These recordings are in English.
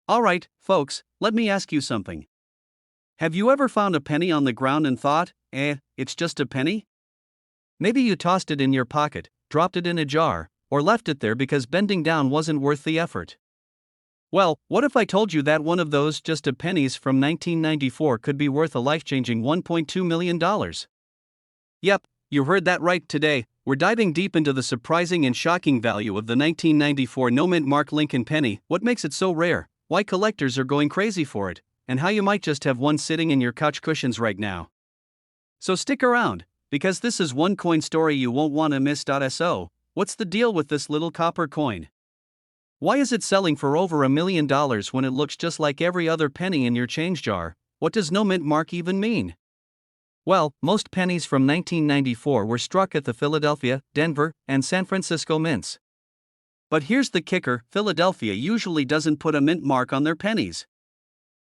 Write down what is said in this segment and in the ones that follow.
Alright, folks, let me ask you something. Have you ever found a penny on the ground and thought, it's just a penny? Maybe you tossed it in your pocket, dropped it in a jar, or left it there because bending down wasn't worth the effort. Well, what if I told you that one of those just a pennies from 1994 could be worth a life-changing $1.2 million? Yep, you heard that right. Today, we're diving deep into the surprising and shocking value of the 1994 no-mint mark Lincoln penny, what makes it so rare, why collectors are going crazy for it, and how you might just have one sitting in your couch cushions right now. So stick around, because this is one coin story you won't want to miss. So, what's the deal with this little copper coin? Why is it selling for over $1 million when it looks just like every other penny in your change jar? What does no mint mark even mean? Well, most pennies from 1994 were struck at the Philadelphia, Denver, and San Francisco mints. But here's the kicker: Philadelphia usually doesn't put a mint mark on their pennies.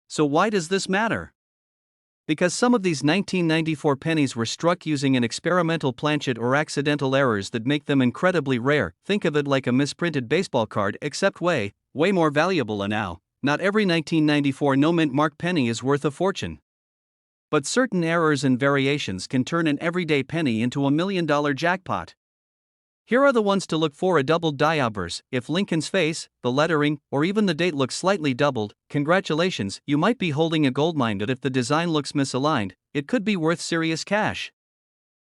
So why does this matter? Because some of these 1994 pennies were struck using an experimental planchet or accidental errors that make them incredibly rare. Think of it like a misprinted baseball card, except way more valuable. And now, not every 1994 no-mint mark penny is worth a fortune. But certain errors and variations can turn an everyday penny into a $1 million jackpot. Here are the ones to look for: a doubled die obverse. If Lincoln's face, the lettering, or even the date looks slightly doubled, congratulations, you might be holding a goldmine. But if the design looks misaligned, it could be worth serious cash.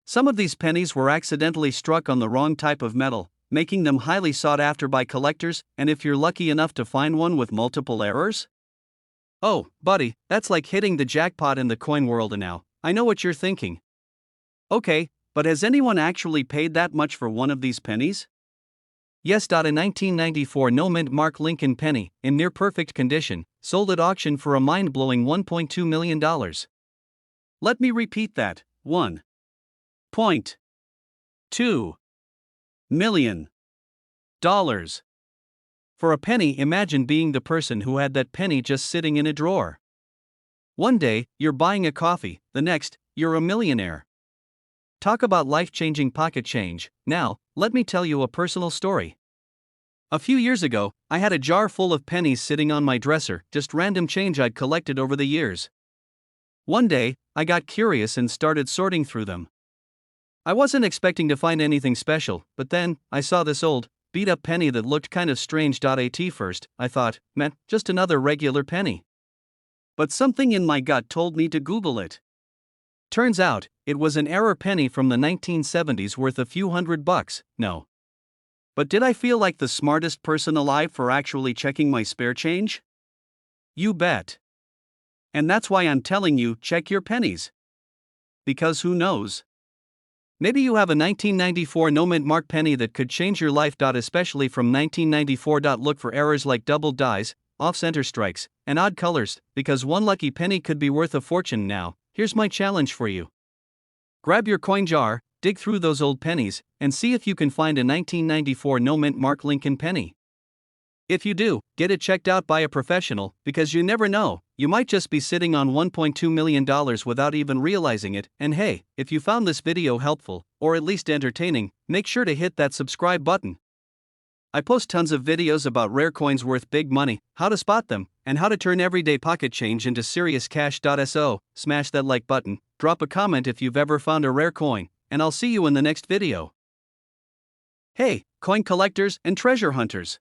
Some of these pennies were accidentally struck on the wrong type of metal, making them highly sought after by collectors. And if you're lucky enough to find one with multiple errors? Oh, buddy, that's like hitting the jackpot in the coin world. And now, I know what you're thinking. Okay, but has anyone actually paid that much for one of these pennies? Yes. A 1994 no-mint mark Lincoln penny, in near perfect condition, sold at auction for a mind-blowing $1.2 million. Let me repeat that: $1.2 million. For a penny. Imagine being the person who had that penny just sitting in a drawer. One day, you're buying a coffee, the next, you're a millionaire. Talk about life-changing pocket change. Now, let me tell you a personal story. A few years ago, I had a jar full of pennies sitting on my dresser, just random change I'd collected over the years. One day, I got curious and started sorting through them. I wasn't expecting to find anything special, but then, I saw this old, beat-up penny that looked kind of strange. At first, I thought, man, just another regular penny. But something in my gut told me to Google it. Turns out, it was an error penny from the 1970s worth a few $100. No. But did I feel like the smartest person alive for actually checking my spare change? You bet. And that's why I'm telling you, check your pennies. Because who knows? Maybe you have a 1994 no-mint mark penny that could change your life. Especially from 1994. Look for errors like doubled dies, off-center strikes, and odd colors, because one lucky penny could be worth a fortune. Now, here's my challenge for you. Grab your coin jar, dig through those old pennies, and see if you can find a 1994 no-mint mark Lincoln penny. If you do, get it checked out by a professional, because you never know, you might just be sitting on $1.2 million without even realizing it. And hey, if you found this video helpful, or at least entertaining, make sure to hit that subscribe button. I post tons of videos about rare coins worth big money, how to spot them, and how to turn everyday pocket change into serious cash. So, smash that like button, drop a comment if you've ever found a rare coin, and I'll see you in the next video. Hey, coin collectors and treasure hunters.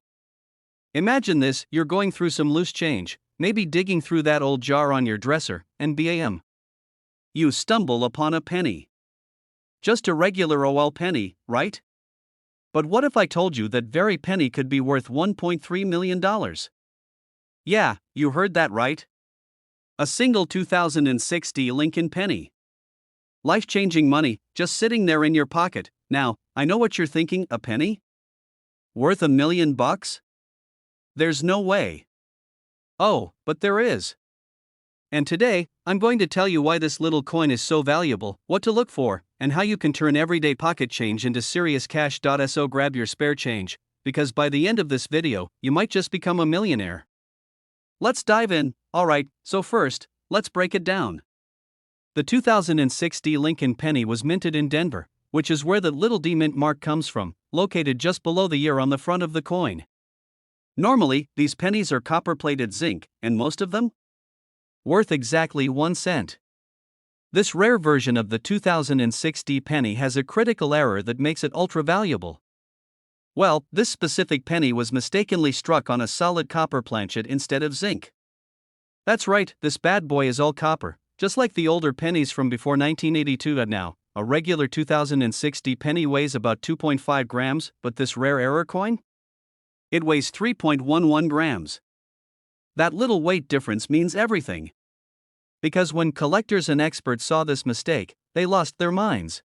Imagine this: you're going through some loose change, maybe digging through that old jar on your dresser, and bam! You stumble upon a penny. Just a regular old penny, right? But what if I told you that very penny could be worth $1.3 million? Yeah, you heard that right. A single 2060 Lincoln penny. Life-changing money, just sitting there in your pocket. Now, I know what you're thinking: a penny? Worth $1 million? There's no way. Oh, but there is. And today, I'm going to tell you why this little coin is so valuable, what to look for, and how you can turn everyday pocket change into serious cash. So grab your spare change, because by the end of this video, you might just become a millionaire. Let's dive in. Alright, so first, let's break it down. The 2060 Lincoln penny was minted in Denver, which is where the little D mint mark comes from, located just below the year on the front of the coin. Normally, these pennies are copper-plated zinc, and most of them worth exactly 1 cent. This rare version of the 2006 penny has a critical error that makes it ultra-valuable. Well, this specific penny was mistakenly struck on a solid copper planchet instead of zinc. That's right, this bad boy is all copper, just like the older pennies from before 1982 and now. A regular 2006 penny weighs about 2.5 grams, but this rare error coin? It weighs 3.11 grams. That little weight difference means everything. Because when collectors and experts saw this mistake, they lost their minds.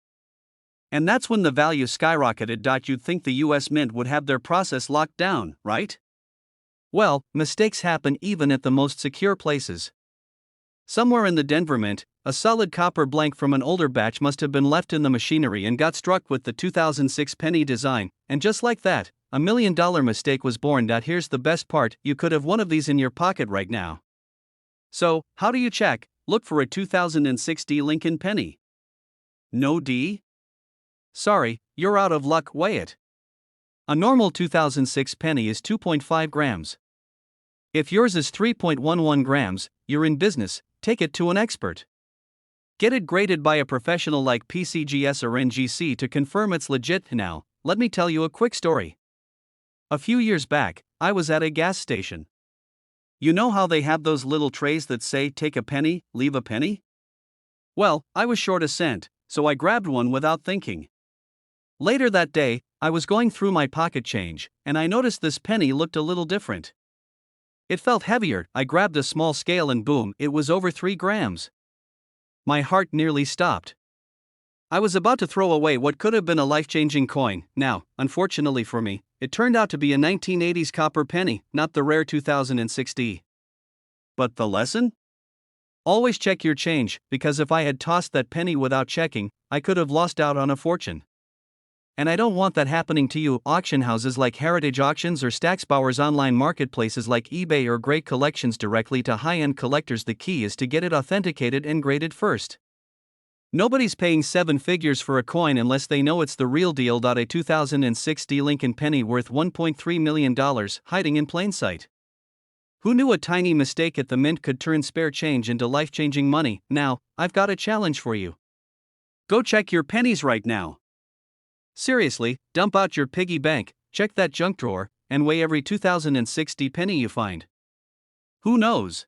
And that's when the value skyrocketed. You'd think the US Mint would have their process locked down, right? Well, mistakes happen even at the most secure places. Somewhere in the Denver Mint, a solid copper blank from an older batch must have been left in the machinery and got struck with the 2006 penny design, and just like that, $1 million mistake was born. Here's the best part, you could have one of these in your pocket right now. So, how do you check? Look for a 2006 Lincoln penny. No D? Sorry, you're out of luck, weigh it. A normal 2006 penny is 2.5 grams. If yours is 3.11 grams, you're in business, take it to an expert. Get it graded by a professional like PCGS or NGC to confirm it's legit. Now, let me tell you a quick story. A few years back, I was at a gas station. You know how they have those little trays that say take a penny, leave a penny? Well, I was short a cent, so I grabbed one without thinking. Later that day, I was going through my pocket change, and I noticed this penny looked a little different. It felt heavier. I grabbed a small scale and boom, it was over 3 grams. My heart nearly stopped. I was about to throw away what could have been a life-changing coin. Now, unfortunately for me, it turned out to be a 1980s copper penny, not the rare 2006 D. But the lesson? Always check your change, because if I had tossed that penny without checking, I could have lost out on a fortune. And I don't want that happening to you. Auction houses like Heritage Auctions or Stacksbauer's online marketplaces like eBay or great collections directly to high-end collectors. The key is to get it authenticated and graded first. Nobody's paying 7 figures for a coin unless they know it's the real deal. A 2006 Lincoln penny worth $1.3 million hiding in plain sight. Who knew a tiny mistake at the mint could turn spare change into life-changing money? Now, I've got a challenge for you. Go check your pennies right now. Seriously, dump out your piggy bank, check that junk drawer, and weigh every 2006 penny you find. Who knows?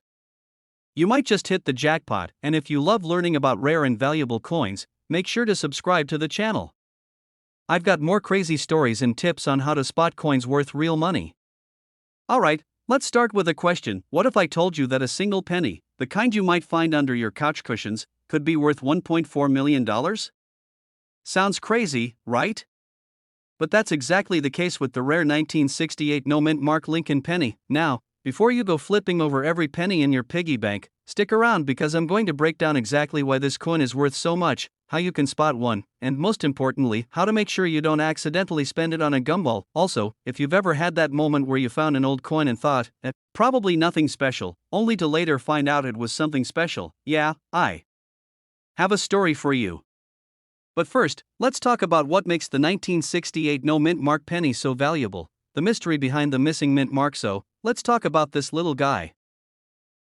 You might just hit the jackpot, and if you love learning about rare and valuable coins, make sure to subscribe to the channel. I've got more crazy stories and tips on how to spot coins worth real money. Alright, let's start with a question. What if I told you that a single penny, the kind you might find under your couch cushions, could be worth $1.4 million? Sounds crazy, right? But that's exactly the case with the rare 1968 no-mint mark Lincoln penny. Now, before you go flipping over every penny in your piggy bank, stick around because I'm going to break down exactly why this coin is worth so much, how you can spot one, and most importantly, how to make sure you don't accidentally spend it on a gumball. Also, if you've ever had that moment where you found an old coin and thought, probably nothing special, only to later find out it was something special, yeah, I have a story for you. But first, let's talk about what makes the 1968 no-mint mark penny so valuable, the mystery behind the missing mint mark. So, let's talk about this little guy.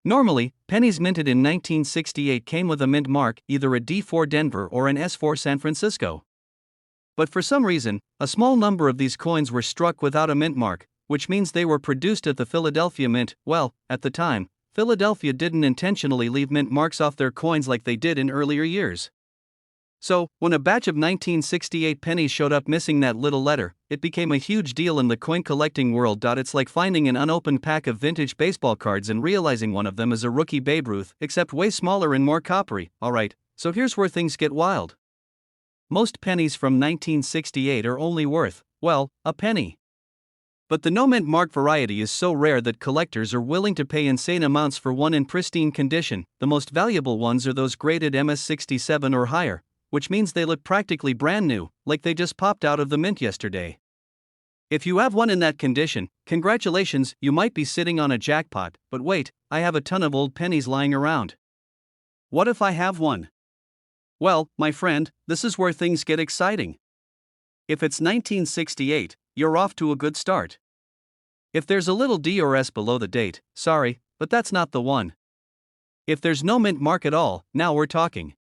Normally, pennies minted in 1968 came with a mint mark, either a D4 Denver or an S4 San Francisco. But for some reason, a small number of these coins were struck without a mint mark, which means they were produced at the Philadelphia Mint. Well, at the time, Philadelphia didn't intentionally leave mint marks off their coins like they did in earlier years. So, when a batch of 1968 pennies showed up missing that little letter, it became a huge deal in the coin collecting world. It's like finding an unopened pack of vintage baseball cards and realizing one of them is a rookie Babe Ruth, except way smaller and more coppery. Alright, so here's where things get wild. Most pennies from 1968 are only worth, well, a penny. But the no-mint mark variety is so rare that collectors are willing to pay insane amounts for one in pristine condition. The most valuable ones are those graded MS67 or higher, which means they look practically brand new, like they just popped out of the mint yesterday. If you have one in that condition, congratulations, you might be sitting on a jackpot. But wait, I have a ton of old pennies lying around. What if I have one? Well, my friend, this is where things get exciting. If it's 1968, you're off to a good start. If there's a little D or S below the date, sorry, but that's not the one. If there's no mint mark at all, now we're talking.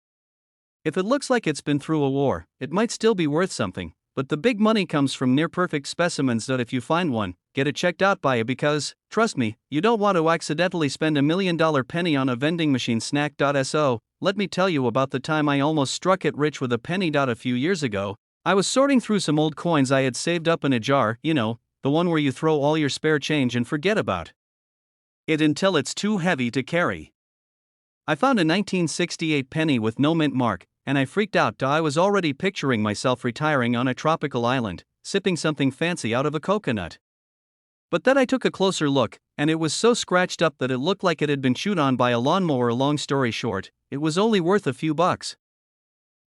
If it looks like it's been through a war, it might still be worth something, but the big money comes from near-perfect specimens that if you find one, get it checked out by you because, trust me, you don't want to accidentally spend $1 million penny on a vending machine snack. So, let me tell you about the time I almost struck it rich with a penny. A few years ago, I was sorting through some old coins I had saved up in a jar, the one where you throw all your spare change and forget about it until it's too heavy to carry. I found a 1968 penny with no mint mark, and I freaked out. I was already picturing myself retiring on a tropical island, sipping something fancy out of a coconut. But then I took a closer look, and it was so scratched up that it looked like it had been chewed on by a lawnmower. Long story short, it was only worth a few bucks.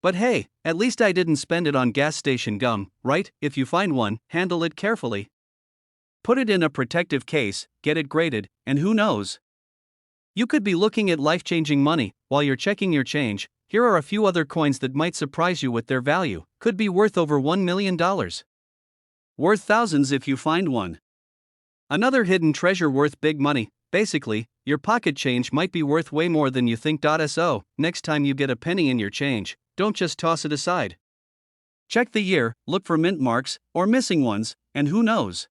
But hey, at least I didn't spend it on gas station gum, right? If you find one, handle it carefully. Put it in a protective case, get it graded, and who knows? You could be looking at life-changing money. While you're checking your change, here are a few other coins that might surprise you with their value. Could be worth over $1 million. Worth thousands if you find one. Another hidden treasure worth big money. Basically, your pocket change might be worth way more than you think. So, next time you get a penny in your change, don't just toss it aside. Check the year, look for mint marks, or missing ones, and who knows?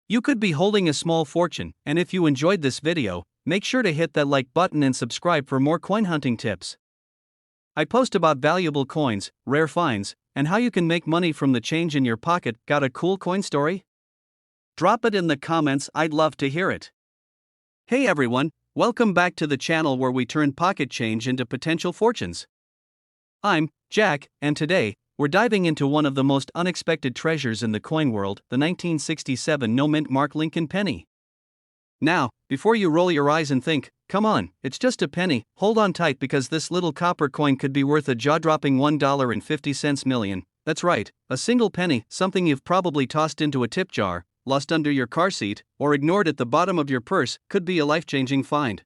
You could be holding a small fortune, and if you enjoyed this video, make sure to hit that like button and subscribe for more coin hunting tips. I post about valuable coins, rare finds, and how you can make money from the change in your pocket. Got a cool coin story? Drop it in the comments, I'd love to hear it. Hey everyone, welcome back to the channel where we turn pocket change into potential fortunes. I'm Jack, and today, we're diving into one of the most unexpected treasures in the coin world, the 1967 no mint mark Lincoln penny. Now, before you roll your eyes and think, come on, it's just a penny, hold on tight because this little copper coin could be worth a jaw-dropping $1.50 million. That's right, a single penny, something you've probably tossed into a tip jar, lost under your car seat, or ignored at the bottom of your purse, could be a life-changing find.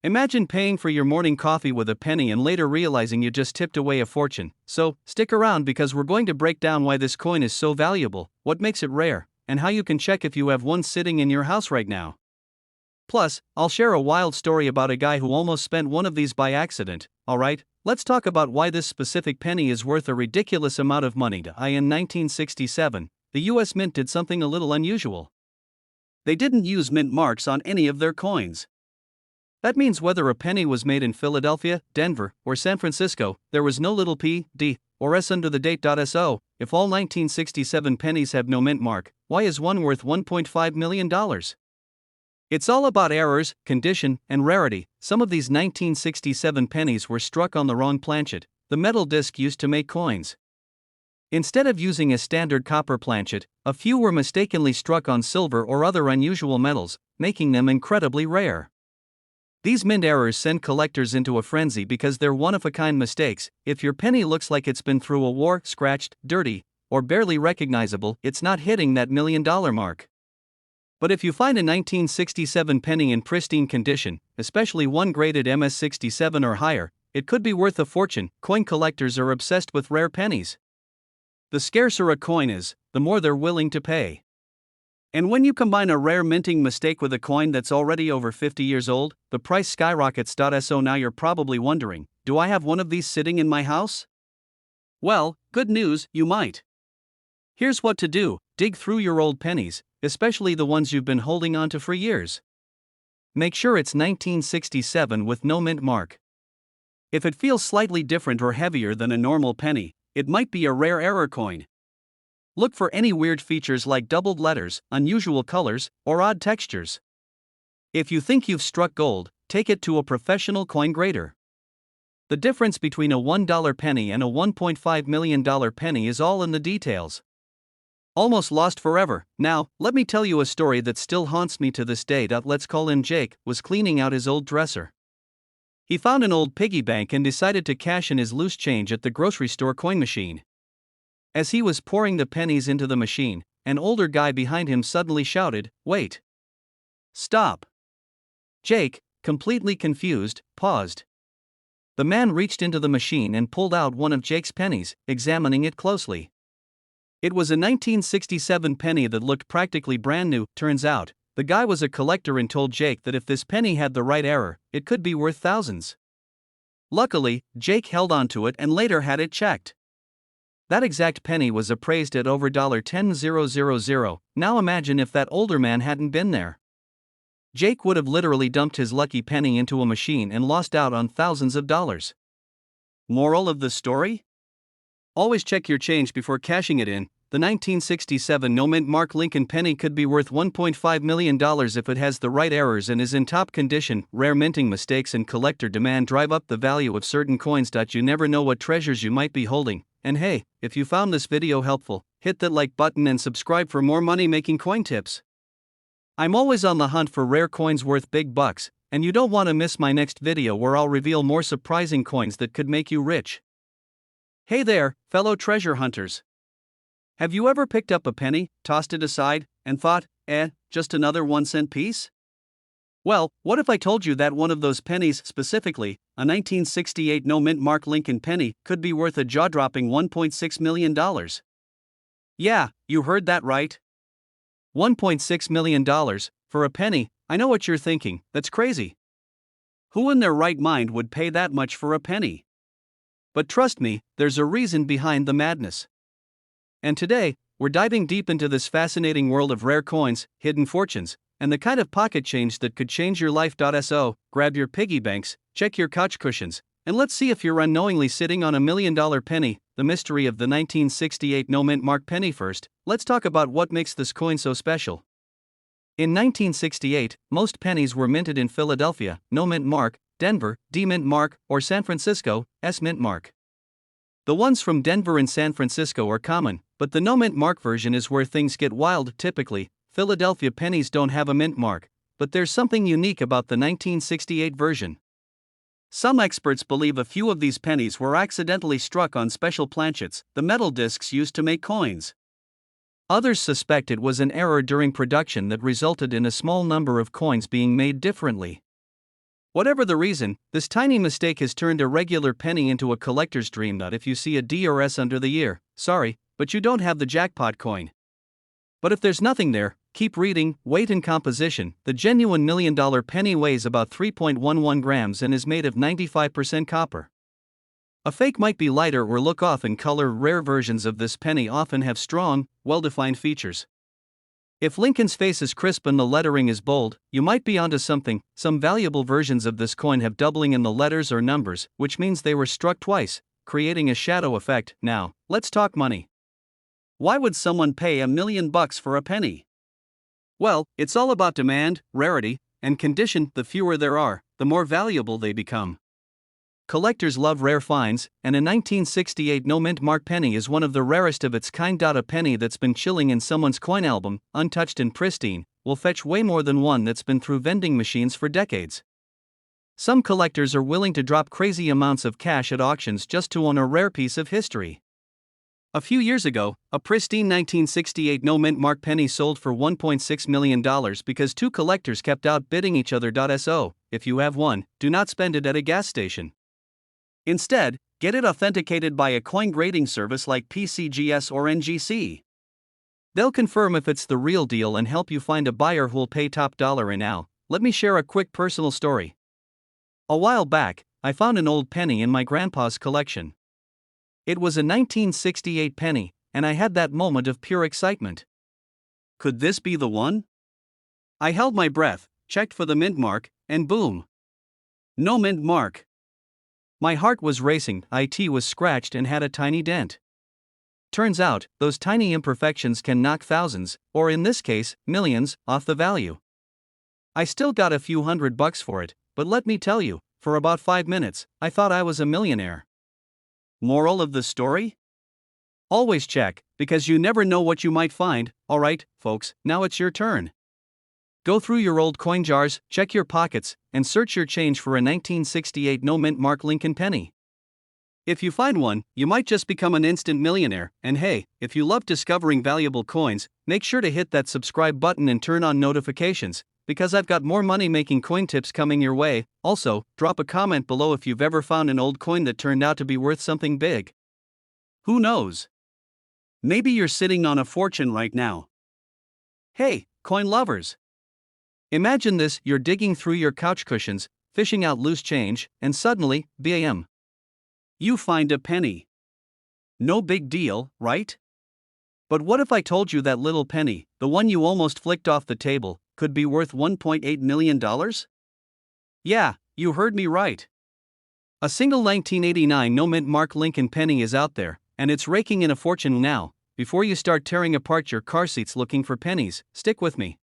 Imagine paying for your morning coffee with a penny and later realizing you just tipped away a fortune. So, stick around because we're going to break down why this coin is so valuable, what makes it rare, and how you can check if you have one sitting in your house right now. Plus, I'll share a wild story about a guy who almost spent one of these by accident. Alright, let's talk about why this specific penny is worth a ridiculous amount of money. In 1967, the U.S. Mint did something a little unusual. They didn't use mint marks on any of their coins. That means whether a penny was made in Philadelphia, Denver, or San Francisco, there was no little p, d, or s under the date. So, if all 1967 pennies have no mint mark, why is one worth $1.5 million? It's all about errors, condition, and rarity. Some of these 1967 pennies were struck on the wrong planchet, the metal disc used to make coins. Instead of using a standard copper planchet, a few were mistakenly struck on silver or other unusual metals, making them incredibly rare. These mint errors send collectors into a frenzy because they're one-of-a-kind mistakes. If your penny looks like it's been through a war, scratched, dirty, or barely recognizable, it's not hitting that $1 million mark. But if you find a 1967 penny in pristine condition, especially one graded MS67 or higher, it could be worth a fortune. Coin collectors are obsessed with rare pennies. The scarcer a coin is, the more they're willing to pay. And when you combine a rare minting mistake with a coin that's already over 50 years old, the price skyrockets. So now you're probably wondering, do I have one of these sitting in my house? Well, good news, you might. Here's what to do: dig through your old pennies, especially the ones you've been holding onto for years. Make sure it's 1967 with no mint mark. If it feels slightly different or heavier than a normal penny, it might be a rare error coin. Look for any weird features like doubled letters, unusual colors, or odd textures. If you think you've struck gold, take it to a professional coin grader. The difference between a $1 penny and a $1.5 million penny is all in the details. Almost lost forever. Now, let me tell you a story that still haunts me to this day. Let's call in Jake, was cleaning out his old dresser. He found an old piggy bank and decided to cash in his loose change at the grocery store coin machine. As he was pouring the pennies into the machine, an older guy behind him suddenly shouted, "Wait! Stop!" Jake, completely confused, paused. The man reached into the machine and pulled out one of Jake's pennies, examining it closely. It was a 1967 penny that looked practically brand new. Turns out, the guy was a collector and told Jake that if this penny had the right error, it could be worth thousands. Luckily, Jake held onto it and later had it checked. That exact penny was appraised at over $10,000. Now imagine if that older man hadn't been there. Jake would have literally dumped his lucky penny into a machine and lost out on thousands of dollars. Moral of the story? Always check your change before cashing it in. The 1967 no-mint mark Lincoln penny could be worth $1.5 million if it has the right errors and is in top condition. Rare minting mistakes and collector demand drive up the value of certain coins. You never know what treasures you might be holding. And hey, if you found this video helpful, hit that like button and subscribe for more money-making coin tips. I'm always on the hunt for rare coins worth big bucks, and you don't want to miss my next video where I'll reveal more surprising coins that could make you rich. Hey there, fellow treasure hunters. Have you ever picked up a penny, tossed it aside, and thought, just another 1-cent piece? Well, what if I told you that one of those pennies, specifically, a 1968 no-mint mark Lincoln penny, could be worth a jaw-dropping $1.6 million? Yeah, you heard that right. $1.6 million, for a penny. I know what you're thinking, that's crazy. Who in their right mind would pay that much for a penny? But trust me, there's a reason behind the madness. And today, we're diving deep into this fascinating world of rare coins, hidden fortunes, and the kind of pocket change that could change your life. So, grab your piggy banks, check your couch cushions, and let's see if you're unknowingly sitting on $1 million penny, the mystery of the 1968 no-mint mark penny. First, let's talk about what makes this coin so special. In 1968, most pennies were minted in Philadelphia, no-mint mark, Denver, D-mint mark, or San Francisco, S-mint mark. The ones from Denver and San Francisco are common, but the no-mint mark version is where things get wild. Typically, Philadelphia pennies don't have a mint mark, but there's something unique about the 1968 version. Some experts believe a few of these pennies were accidentally struck on special planchets, the metal discs used to make coins. Others suspect it was an error during production that resulted in a small number of coins being made differently. Whatever the reason, this tiny mistake has turned a regular penny into a collector's dream. If you see a D or S under the year, sorry, but you don't have the jackpot coin. But if there's nothing there, keep reading. Weight and composition. The genuine $1 million penny weighs about 3.11 grams and is made of 95% copper. A fake might be lighter or look off in color. Rare versions of this penny often have strong, well-defined features. If Lincoln's face is crisp and the lettering is bold, you might be onto something. Some valuable versions of this coin have doubling in the letters or numbers, which means they were struck twice, creating a shadow effect. Now, let's talk money. Why would someone pay $1 million for a penny? Well, it's all about demand, rarity, and condition. The fewer there are, the more valuable they become. Collectors love rare finds, and a 1968 no-mint mark penny is one of the rarest of its kind. A penny that's been chilling in someone's coin album, untouched and pristine, will fetch way more than one that's been through vending machines for decades. Some collectors are willing to drop crazy amounts of cash at auctions just to own a rare piece of history. A few years ago, a pristine 1968 no-mint mark penny sold for $1.6 million because two collectors kept outbidding each other. So, if you have one, do not spend it at a gas station. Instead, get it authenticated by a coin grading service like PCGS or NGC. They'll confirm if it's the real deal and help you find a buyer who'll pay top dollar. And now, let me share a quick personal story. A while back, I found an old penny in my grandpa's collection. It was a 1968 penny, and I had that moment of pure excitement. Could this be the one? I held my breath, checked for the mint mark, and boom! No mint mark. My heart was racing. It was scratched and had a tiny dent. Turns out, those tiny imperfections can knock thousands, or in this case, millions, off the value. I still got a few $100 for it, but let me tell you, for about 5 minutes, I thought I was a millionaire. Moral of the story? Always check, because you never know what you might find. Alright, folks, now it's your turn. Go through your old coin jars, check your pockets, and search your change for a 1968 no-mint mark Lincoln penny. If you find one, you might just become an instant millionaire. And hey, if you love discovering valuable coins, make sure to hit that subscribe button and turn on notifications, because I've got more money-making coin tips coming your way. Also, drop a comment below if you've ever found an old coin that turned out to be worth something big. Who knows? Maybe you're sitting on a fortune right now. Hey, coin lovers! Imagine this: you're digging through your couch cushions, fishing out loose change, and suddenly, bam! You find a penny. No big deal, right? But what if I told you that little penny, the one you almost flicked off the table, could be worth $1.8 million? Yeah, you heard me right. A single 1989 no-mint mark Lincoln penny is out there, and it's raking in a fortune now. Before you start tearing apart your car seats looking for pennies, stick with me.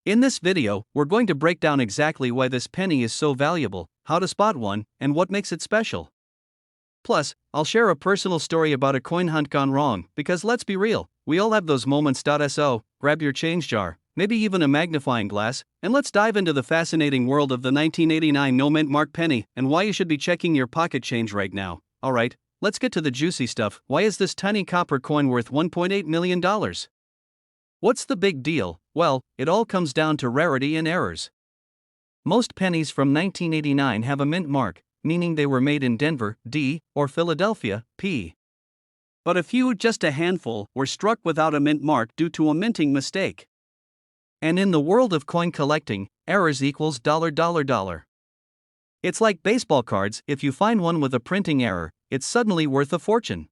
In this video, we're going to break down exactly why this penny is so valuable, how to spot one, and what makes it special. Plus, I'll share a personal story about a coin hunt gone wrong, because let's be real, we all have those moments. So, grab your change jar, maybe even a magnifying glass, and let's dive into the fascinating world of the 1989 no-mint mark penny and why you should be checking your pocket change right now. Alright, let's get to the juicy stuff. Why is this tiny copper coin worth $1.8 million? What's the big deal? Well, it all comes down to rarity and errors. Most pennies from 1989 have a mint mark, meaning they were made in Denver, D, or Philadelphia, P. But a few, just a handful, were struck without a mint mark due to a minting mistake. And in the world of coin collecting, errors equals $. It's like baseball cards: if you find one with a printing error, it's suddenly worth a fortune.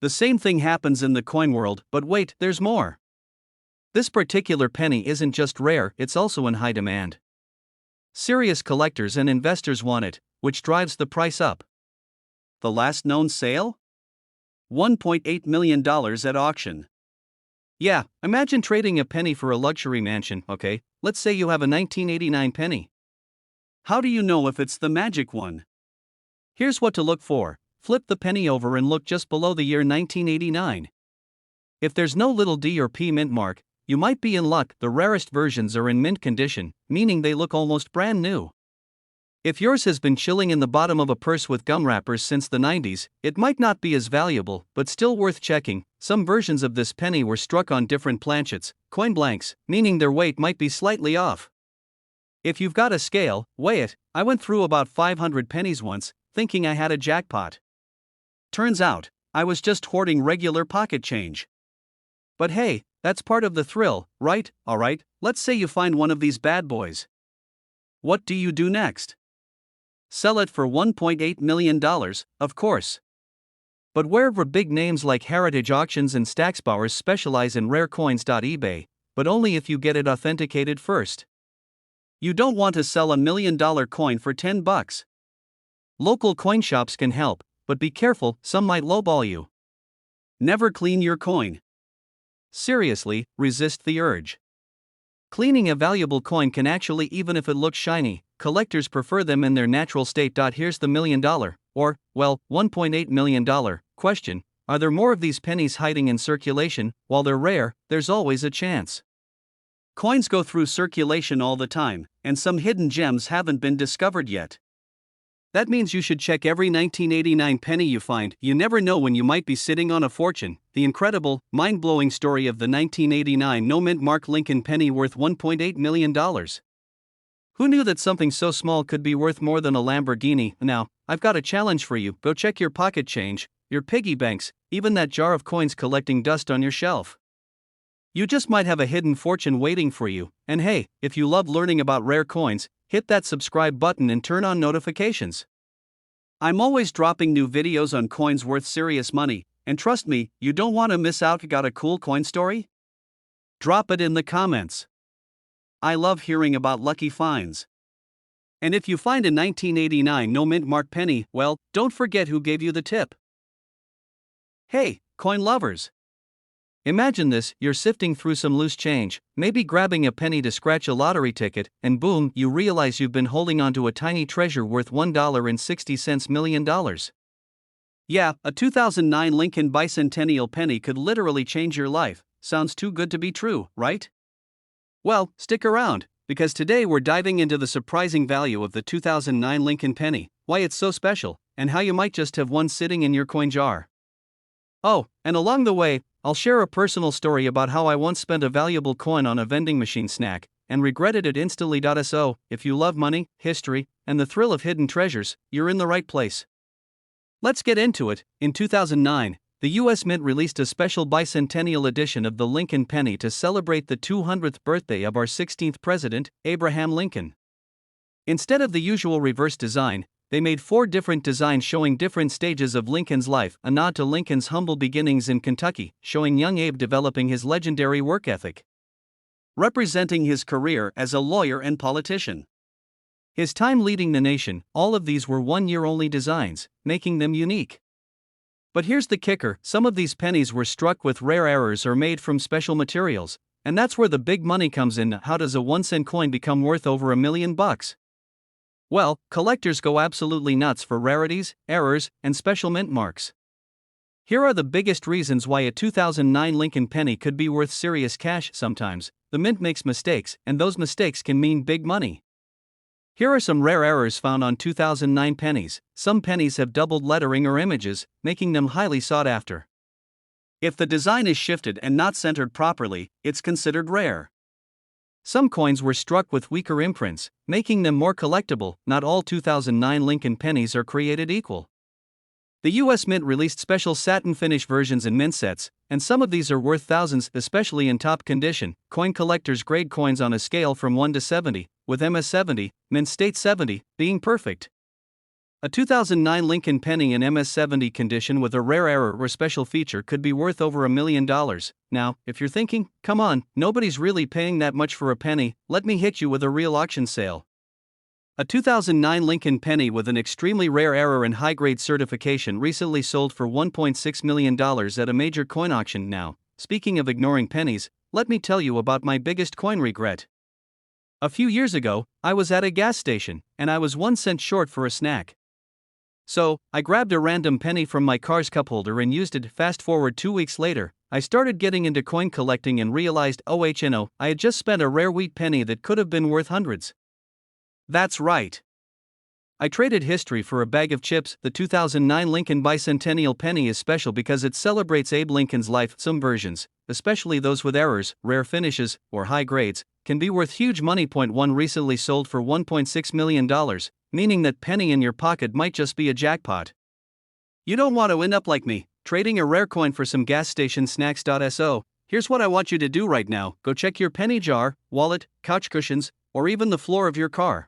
The same thing happens in the coin world, but wait, there's more. This particular penny isn't just rare, it's also in high demand. Serious collectors and investors want it, which drives the price up. The last known sale? $1.8 million at auction. Yeah, imagine trading a penny for a luxury mansion. Okay, let's say you have a 1989 penny. How do you know if it's the magic one? Here's what to look for. Flip the penny over and look just below the year 1989. If there's no little D or P mint mark, you might be in luck. The rarest versions are in mint condition, meaning they look almost brand new. If yours has been chilling in the bottom of a purse with gum wrappers since the 90s, it might not be as valuable, but still worth checking. Some versions of this penny were struck on different planchets, coin blanks, meaning their weight might be slightly off. If you've got a scale, weigh it. I went through about 500 pennies once, thinking I had a jackpot. Turns out, I was just hoarding regular pocket change. But hey, that's part of the thrill, right? Alright, let's say you find one of these bad boys. What do you do next? Sell it for $1.8 million, of course. But wherever big names like Heritage Auctions and Stacksbowers specialize in rare coins. eBay, but only if you get it authenticated first. You don't want to sell $1 million coin for $10. Local coin shops can help, but be careful, some might lowball you. Never clean your coin. Seriously, resist the urge. Cleaning a valuable coin can actually, even if it looks shiny, collectors prefer them in their natural state. Here's the $1 million, or, well, $1.8 million, question: are there more of these pennies hiding in circulation? While they're rare, there's always a chance. Coins go through circulation all the time, and some hidden gems haven't been discovered yet. That means you should check every 1989 penny you find. You never know when you might be sitting on a fortune. The incredible, mind-blowing story of the 1989 no-mint mark Lincoln penny worth $1.8 million. Who knew that something so small could be worth more than a Lamborghini? Now, I've got a challenge for you. Go check your pocket change, your piggy banks, even that jar of coins collecting dust on your shelf. You just might have a hidden fortune waiting for you. And hey, if you love learning about rare coins, hit that subscribe button and turn on notifications. I'm always dropping new videos on coins worth serious money, and trust me, you don't want to miss out. Got a cool coin story? Drop it in the comments. I love hearing about lucky finds. And if you find a 1989 no-mint mark penny, well, don't forget who gave you the tip. Hey, coin lovers! Imagine this: you're sifting through some loose change, maybe grabbing a penny to scratch a lottery ticket, and boom, you realize you've been holding onto a tiny treasure worth $1.60 million. Yeah, a 2009 Lincoln bicentennial penny could literally change your life. Sounds too good to be true, right? Well, stick around, because today we're diving into the surprising value of the 2009 Lincoln penny, why it's so special, and how you might just have one sitting in your coin jar. Oh, and along the way, I'll share a personal story about how I once spent a valuable coin on a vending machine snack, and regretted it instantly. So, if you love money, history, and the thrill of hidden treasures, you're in the right place. Let's get into it. In 2009, the U.S. Mint released a special bicentennial edition of the Lincoln penny to celebrate the 200th birthday of our 16th president, Abraham Lincoln. Instead of the usual reverse design, they made 4 different designs showing different stages of Lincoln's life, a nod to Lincoln's humble beginnings in Kentucky, showing young Abe developing his legendary work ethic, representing his career as a lawyer and politician, his time leading the nation. All of these were one-year-only designs, making them unique. But here's the kicker, some of these pennies were struck with rare errors or made from special materials, and that's where the big money comes in. How does a 1-cent coin become worth over $1 million? Well, collectors go absolutely nuts for rarities, errors, and special mint marks. Here are the biggest reasons why a 2009 Lincoln penny could be worth serious cash. Sometimes, the mint makes mistakes, and those mistakes can mean big money. Here are some rare errors found on 2009 pennies. Some pennies have doubled lettering or images, making them highly sought after. If the design is shifted and not centered properly, it's considered rare. Some coins were struck with weaker imprints, making them more collectible. Not all 2009 Lincoln pennies are created equal. The U.S. Mint released special satin finish versions in mint sets, and some of these are worth thousands, especially in top condition. Coin collectors grade coins on a scale from 1 to 70, with MS 70, Mint State 70, being perfect. A 2009 Lincoln penny in MS 70 condition with a rare error or special feature could be worth over $1 million. Now, if you're thinking, come on, nobody's really paying that much for a penny, let me hit you with a real auction sale. A 2009 Lincoln penny with an extremely rare error and high-grade certification recently sold for $1.6 million at a major coin auction. Now, speaking of ignoring pennies, let me tell you about my biggest coin regret. A few years ago, I was at a gas station, and I was 1 cent short for a snack. So, I grabbed a random penny from my car's cup holder and used it. Fast forward 2 weeks later, I started getting into coin collecting and realized, oh no, I had just spent a rare wheat penny that could have been worth hundreds. That's right. I traded history for a bag of chips. The 2009 Lincoln Bicentennial penny is special because it celebrates Abe Lincoln's life. Some versions, especially those with errors, rare finishes, or high grades, can be worth huge money. One recently sold for $1.6 million, meaning that penny in your pocket might just be a jackpot. You don't want to end up like me, trading a rare coin for some gas station snacks. So, here's what I want you to do right now. Go check your penny jar, wallet, couch cushions, or even the floor of your car.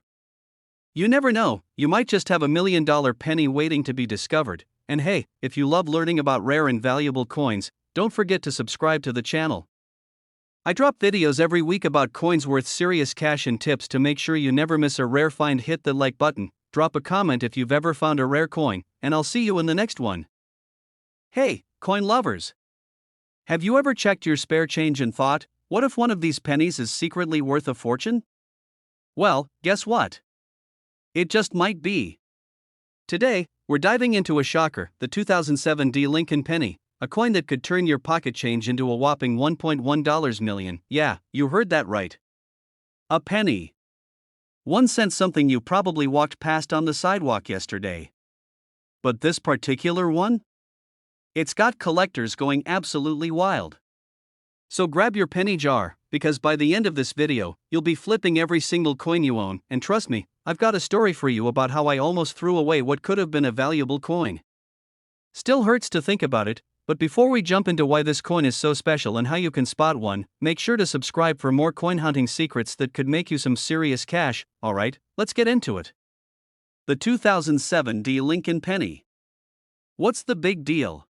You never know, you might just have $1 million penny waiting to be discovered. And hey, if you love learning about rare and valuable coins, don't forget to subscribe to the channel. I drop videos every week about coins worth serious cash and tips to make sure you never miss a rare find. Hit the like button, drop a comment if you've ever found a rare coin, and I'll see you in the next one. Hey, coin lovers! Have you ever checked your spare change and thought, what if one of these pennies is secretly worth a fortune? Well, guess what? It just might be. Today, we're diving into a shocker, the 2007 D Lincoln penny, a coin that could turn your pocket change into a whopping $1.1 million. Yeah, you heard that right. A penny. 1 cent, something you probably walked past on the sidewalk yesterday. But this particular one? It's got collectors going absolutely wild. So grab your penny jar, because by the end of this video, you'll be flipping every single coin you own, and trust me, I've got a story for you about how I almost threw away what could have been a valuable coin. Still hurts to think about it, but before we jump into why this coin is so special and how you can spot one, make sure to subscribe for more coin hunting secrets that could make you some serious cash. Alright, let's get into it. The 2007 D Lincoln penny. What's the big deal?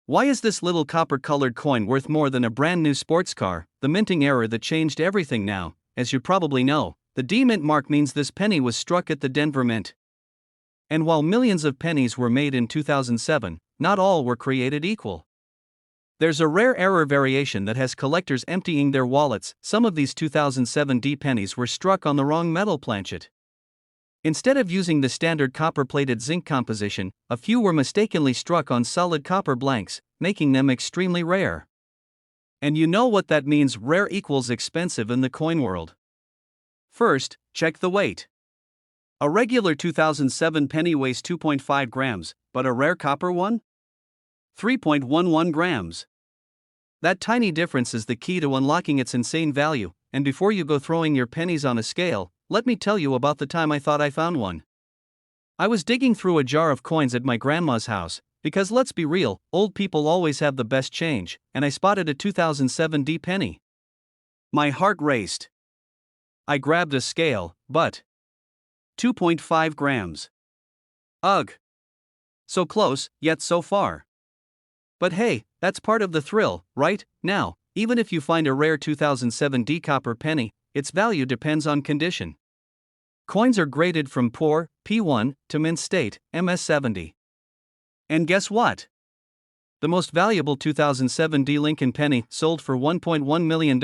Why is this little copper-colored coin worth more than a brand new sports car? The minting error that changed everything. Now, as you probably know, the D Mint mark means this penny was struck at the Denver Mint. And while millions of pennies were made in 2007, not all were created equal. There's a rare error variation that has collectors emptying their wallets. Some of these 2007 D pennies were struck on the wrong metal planchet. Instead of using the standard copper-plated zinc composition, a few were mistakenly struck on solid copper blanks, making them extremely rare. And you know what that means, rare equals expensive in the coin world. First, check the weight. A regular 2007 penny weighs 2.5 grams, but a rare copper one? 3.11 grams. That tiny difference is the key to unlocking its insane value, and before you go throwing your pennies on a scale, let me tell you about the time I thought I found one. I was digging through a jar of coins at my grandma's house, Because let's be real, old people always have the best change, and I spotted a 2007 penny. My heart raced. I grabbed a scale, but 2.5 grams. Ugh. So close, yet so far. But hey, that's part of the thrill, right? Now, even if you find a rare 2007 copper penny, its value depends on condition. Coins are graded from poor, P1, to mint state, MS70. And guess what? The most valuable 2007 Lincoln penny, sold for $1.1 million,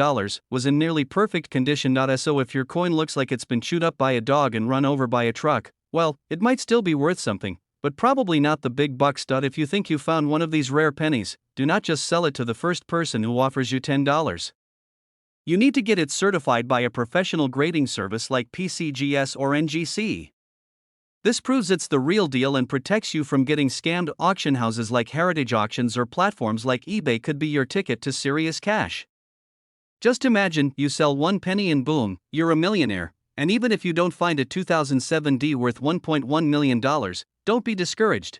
was in nearly perfect condition. So if your coin looks like it's been chewed up by a dog and run over by a truck, well, it might still be worth something, but probably not the big bucks. If you think you found one of these rare pennies, do not just sell it to the first person who offers you $10. You need to get it certified by a professional grading service like PCGS or NGC. This proves it's the real deal and protects you from getting scammed. Auction houses like Heritage Auctions or platforms like eBay could be your ticket to serious cash. Just imagine you sell one penny and boom, you're a millionaire. And even if you don't find a 2007 worth $1.1 million, don't be discouraged.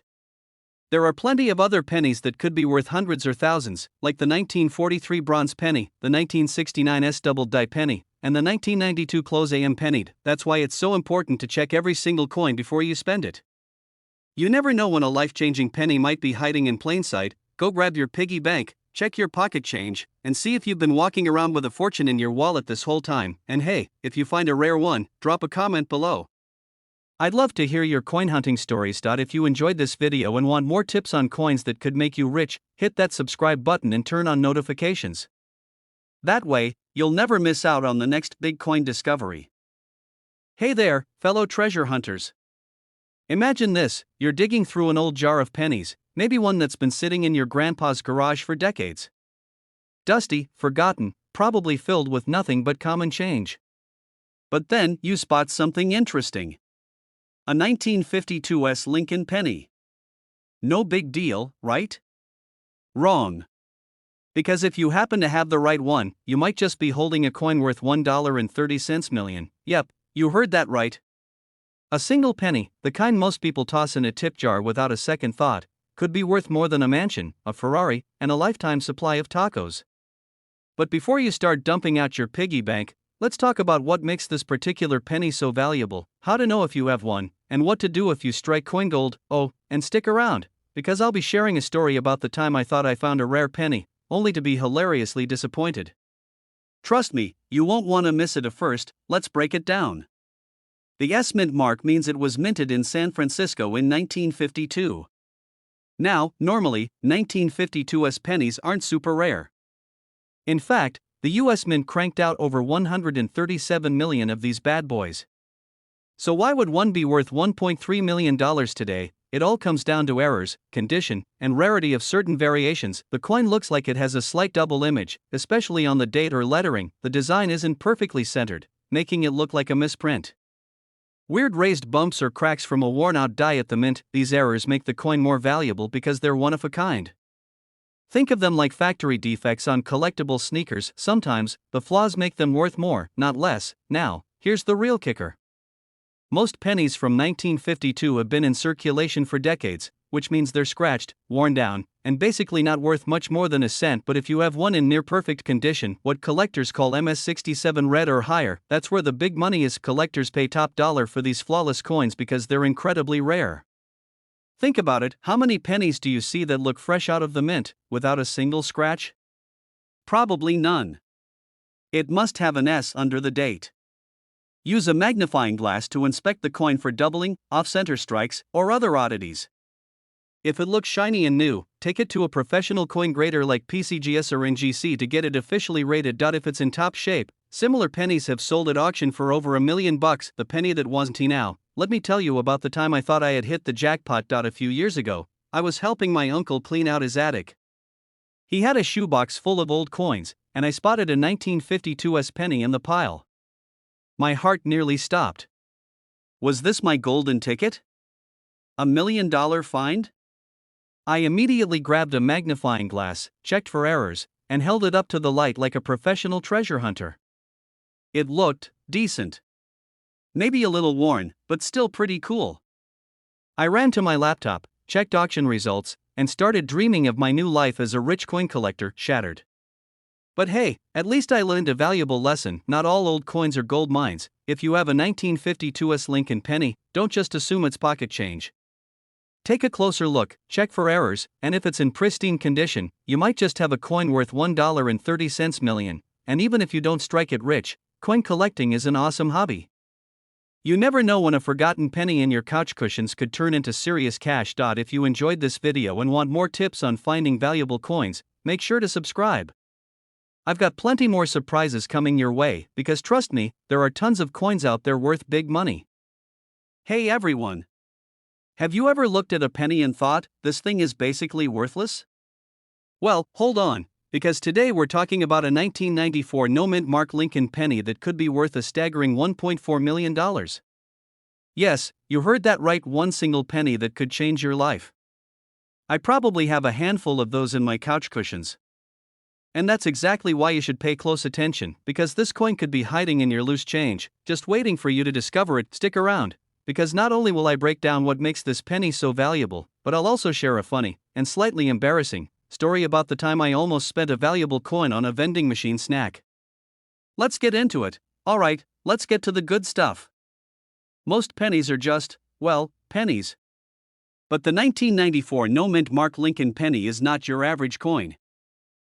There are plenty of other pennies that could be worth hundreds or thousands, like the 1943 bronze penny, the 1969 double-die penny, and the 1992 close AM penny. That's why it's so important to check every single coin before you spend it. You never know when a life-changing penny might be hiding in plain sight. Go grab your piggy bank, check your pocket change, and see if you've been walking around with a fortune in your wallet this whole time. And hey, if you find a rare one, drop a comment below. I'd love to hear your coin hunting stories. If you enjoyed this video and want more tips on coins that could make you rich, hit that subscribe button and turn on notifications. That way, you'll never miss out on the next big coin discovery. Hey there, fellow treasure hunters. Imagine this: you're digging through an old jar of pennies, maybe one that's been sitting in your grandpa's garage for decades. Dusty, forgotten, probably filled with nothing but common change. But then you spot something interesting. A 1952 Lincoln penny. No big deal, right? Wrong. Because if you happen to have the right one, you might just be holding a coin worth $1.30 million. Yep, you heard that right. A single penny, the kind most people toss in a tip jar without a second thought, could be worth more than a mansion, a Ferrari, and a lifetime supply of tacos. But before you start dumping out your piggy bank, let's talk about what makes this particular penny so valuable, how to know if you have one, and what to do if you strike coin gold. Oh, and stick around, because I'll be sharing a story about the time I thought I found a rare penny, only to be hilariously disappointed. Trust me, you won't want to miss it. First, let's break it down. The S mint mark means it was minted in San Francisco in 1952. Now, normally, 1952 pennies aren't super rare. In fact, the U.S. Mint cranked out over 137 million of these bad boys. So why would one be worth $1.3 million today? It all comes down to errors, condition, and rarity of certain variations. The coin looks like it has a slight double image, especially on the date or lettering. The design isn't perfectly centered, making it look like a misprint. Weird raised bumps or cracks from a worn-out die at the mint. These errors make the coin more valuable because they're one of a kind. Think of them like factory defects on collectible sneakers. Sometimes, the flaws make them worth more, not less. Now, here's the real kicker. Most pennies from 1952 have been in circulation for decades, which means they're scratched, worn down, and basically not worth much more than a cent. But if you have one in near-perfect condition, what collectors call MS67 red or higher, that's where the big money is. Collectors pay top dollar for these flawless coins because they're incredibly rare. Think about it, how many pennies do you see that look fresh out of the mint, without a single scratch? Probably none. It must have an S under the date. Use a magnifying glass to inspect the coin for doubling, off-center strikes, or other oddities. If it looks shiny and new, take it to a professional coin grader like PCGS or NGC to get it officially rated. If it's in top shape, similar pennies have sold at auction for over $1 million. The penny that wasn't now. Let me tell you about the time I thought I had hit the jackpot. A few years ago, I was helping my uncle clean out his attic. He had a shoebox full of old coins, and I spotted a 1952 penny in the pile. My heart nearly stopped. Was this my golden ticket? $1 million find? I immediately grabbed a magnifying glass, checked for errors, and held it up to the light like a professional treasure hunter. It looked decent. Maybe a little worn, but still pretty cool. I ran to my laptop, checked auction results, and started dreaming of my new life as a rich coin collector, shattered. But hey, at least I learned a valuable lesson: not all old coins are gold mines. If you have a 1952 U.S. Lincoln penny, don't just assume it's pocket change. Take a closer look, check for errors, and if it's in pristine condition, you might just have a coin worth $1.30 million. And even if you don't strike it rich, coin collecting is an awesome hobby. You never know when a forgotten penny in your couch cushions could turn into serious cash. If you enjoyed this video and want more tips on finding valuable coins, make sure to subscribe. I've got plenty more surprises coming your way, because trust me, there are tons of coins out there worth big money. Hey everyone! Have you ever looked at a penny and thought, this thing is basically worthless? Well, hold on, because today we're talking about a 1994 no-mint mark Lincoln penny that could be worth a staggering $1.4 million. Yes, you heard that right, one single penny that could change your life. I probably have a handful of those in my couch cushions. And that's exactly why you should pay close attention, because this coin could be hiding in your loose change, just waiting for you to discover it. Stick around, because not only will I break down what makes this penny so valuable, but I'll also share a funny, and slightly embarrassing, story about the time I almost spent a valuable coin on a vending machine snack. Let's get into it. Alright, let's get to the good stuff. Most pennies are just, well, pennies. But the 1994 no-mint mark Lincoln penny is not your average coin.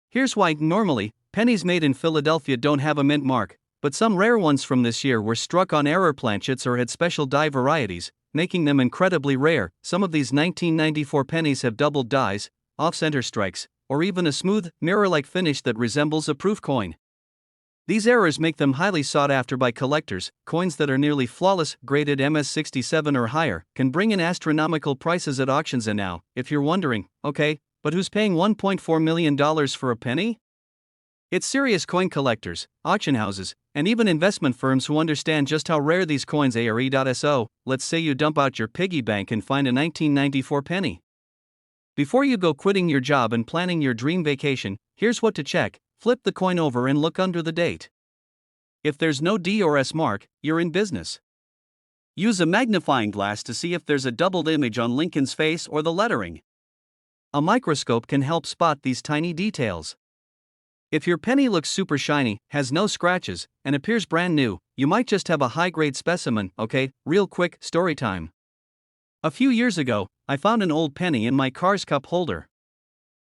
Here's why. Normally, pennies made in Philadelphia don't have a mint mark, but some rare ones from this year were struck on error planchets or had special die varieties, making them incredibly rare. Some of these 1994 pennies have doubled dies, off-center strikes, or even a smooth, mirror-like finish that resembles a proof coin. These errors make them highly sought after by collectors. Coins that are nearly flawless, graded MS67 or higher, can bring in astronomical prices at auctions. And now, if you're wondering, okay, but who's paying $1.4 million for a penny? It's serious coin collectors, auction houses, and even investment firms who understand just how rare these coins are. So, let's say you dump out your piggy bank and find a 1994 penny. Before you go quitting your job and planning your dream vacation, here's what to check. Flip the coin over and look under the date. If there's no D or S mark, you're in business. Use a magnifying glass to see if there's a doubled image on Lincoln's face or the lettering. A microscope can help spot these tiny details. If your penny looks super shiny, has no scratches, and appears brand new, you might just have a high-grade specimen. Okay, real quick, story time. A few years ago, I found an old penny in my car's cup holder.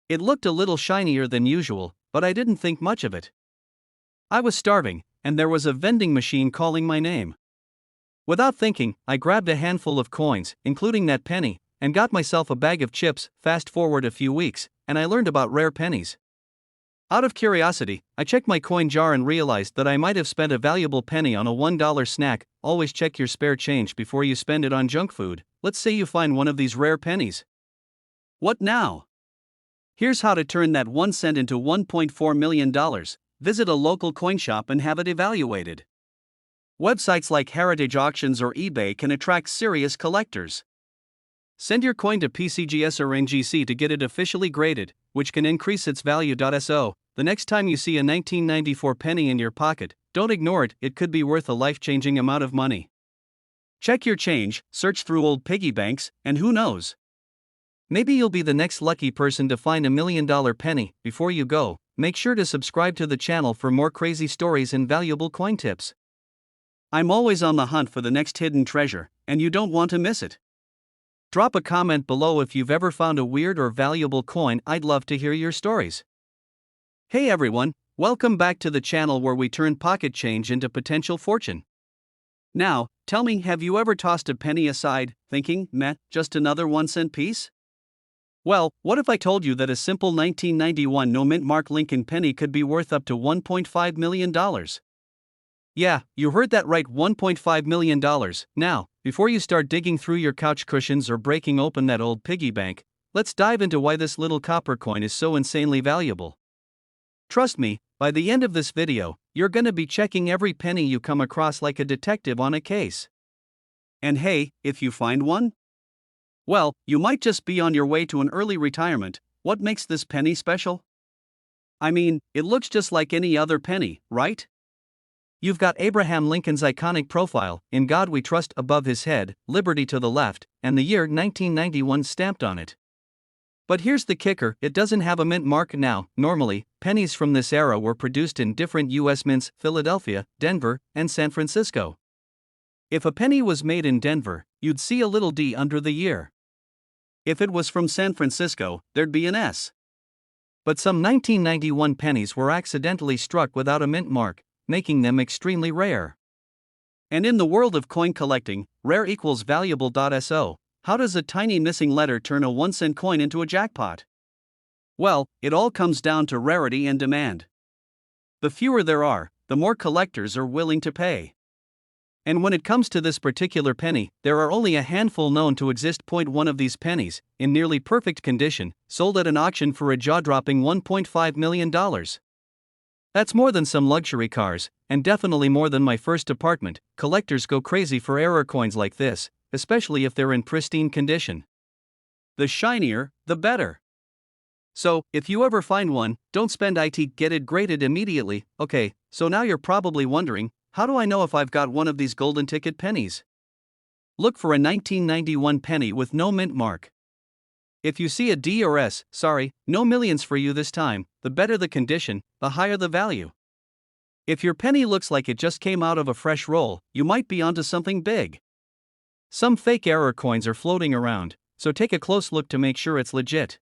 It looked a little shinier than usual, but I didn't think much of it. I was starving, and there was a vending machine calling my name. Without thinking, I grabbed a handful of coins, including that penny, and got myself a bag of chips. Fast forward a few weeks, and I learned about rare pennies. Out of curiosity, I checked my coin jar and realized that I might have spent a valuable penny on a $1 snack. Always check your spare change before you spend it on junk food. Let's say you find one of these rare pennies. What now? Here's how to turn that 1 cent into $1.4 million. Visit a local coin shop and have it evaluated. Websites like Heritage Auctions or eBay can attract serious collectors. Send your coin to PCGS or NGC to get it officially graded, which can increase its value. So, the next time you see a 1994 penny in your pocket, don't ignore it. It could be worth a life-changing amount of money. Check your change, search through old piggy banks, and who knows? Maybe you'll be the next lucky person to find $1 million penny. Before you go, make sure to subscribe to the channel for more crazy stories and valuable coin tips. I'm always on the hunt for the next hidden treasure, and you don't want to miss it. Drop a comment below if you've ever found a weird or valuable coin. I'd love to hear your stories. Hey everyone, welcome back to the channel where we turn pocket change into potential fortune. Now, tell me, have you ever tossed a penny aside, thinking, meh, just another 1 cent piece? Well, what if I told you that a simple 1991 no-mint mark Lincoln penny could be worth up to $1.5 million? Yeah, you heard that right, $1.5 million. Now, before you start digging through your couch cushions or breaking open that old piggy bank, let's dive into why this little copper coin is so insanely valuable. Trust me, by the end of this video, you're gonna be checking every penny you come across like a detective on a case. And hey, if you find one? Well, you might just be on your way to an early retirement. What makes this penny special? I mean, it looks just like any other penny, right? You've got Abraham Lincoln's iconic profile, "In God We Trust," above his head, liberty to the left, and the year 1991 stamped on it. But here's the kicker, it doesn't have a mint mark now. Normally, pennies from this era were produced in different U.S. mints: Philadelphia, Denver, and San Francisco. If a penny was made in Denver, you'd see a little D under the year. If it was from San Francisco, there'd be an S. But some 1991 pennies were accidentally struck without a mint mark, making them extremely rare. And in the world of coin collecting, rare equals valuable. So, how does a tiny missing letter turn a 1-cent coin into a jackpot? Well, it all comes down to rarity and demand. The fewer there are, the more collectors are willing to pay. And when it comes to this particular penny, there are only a handful known to exist. One of these pennies, in nearly perfect condition, sold at an auction for a jaw-dropping $1.5 million. That's more than some luxury cars, and definitely more than my first apartment. Collectors go crazy for error coins like this, especially if they're in pristine condition. The shinier, the better. So, if you ever find one, don't spend it, get it graded immediately. Okay, so now you're probably wondering, how do I know if I've got one of these golden ticket pennies? Look for a 1991 penny with no mint mark. If you see a D or S, sorry, no millions for you this time. The better the condition, the higher the value. If your penny looks like it just came out of a fresh roll, you might be onto something big. Some fake error coins are floating around, so take a close look to make sure it's legit.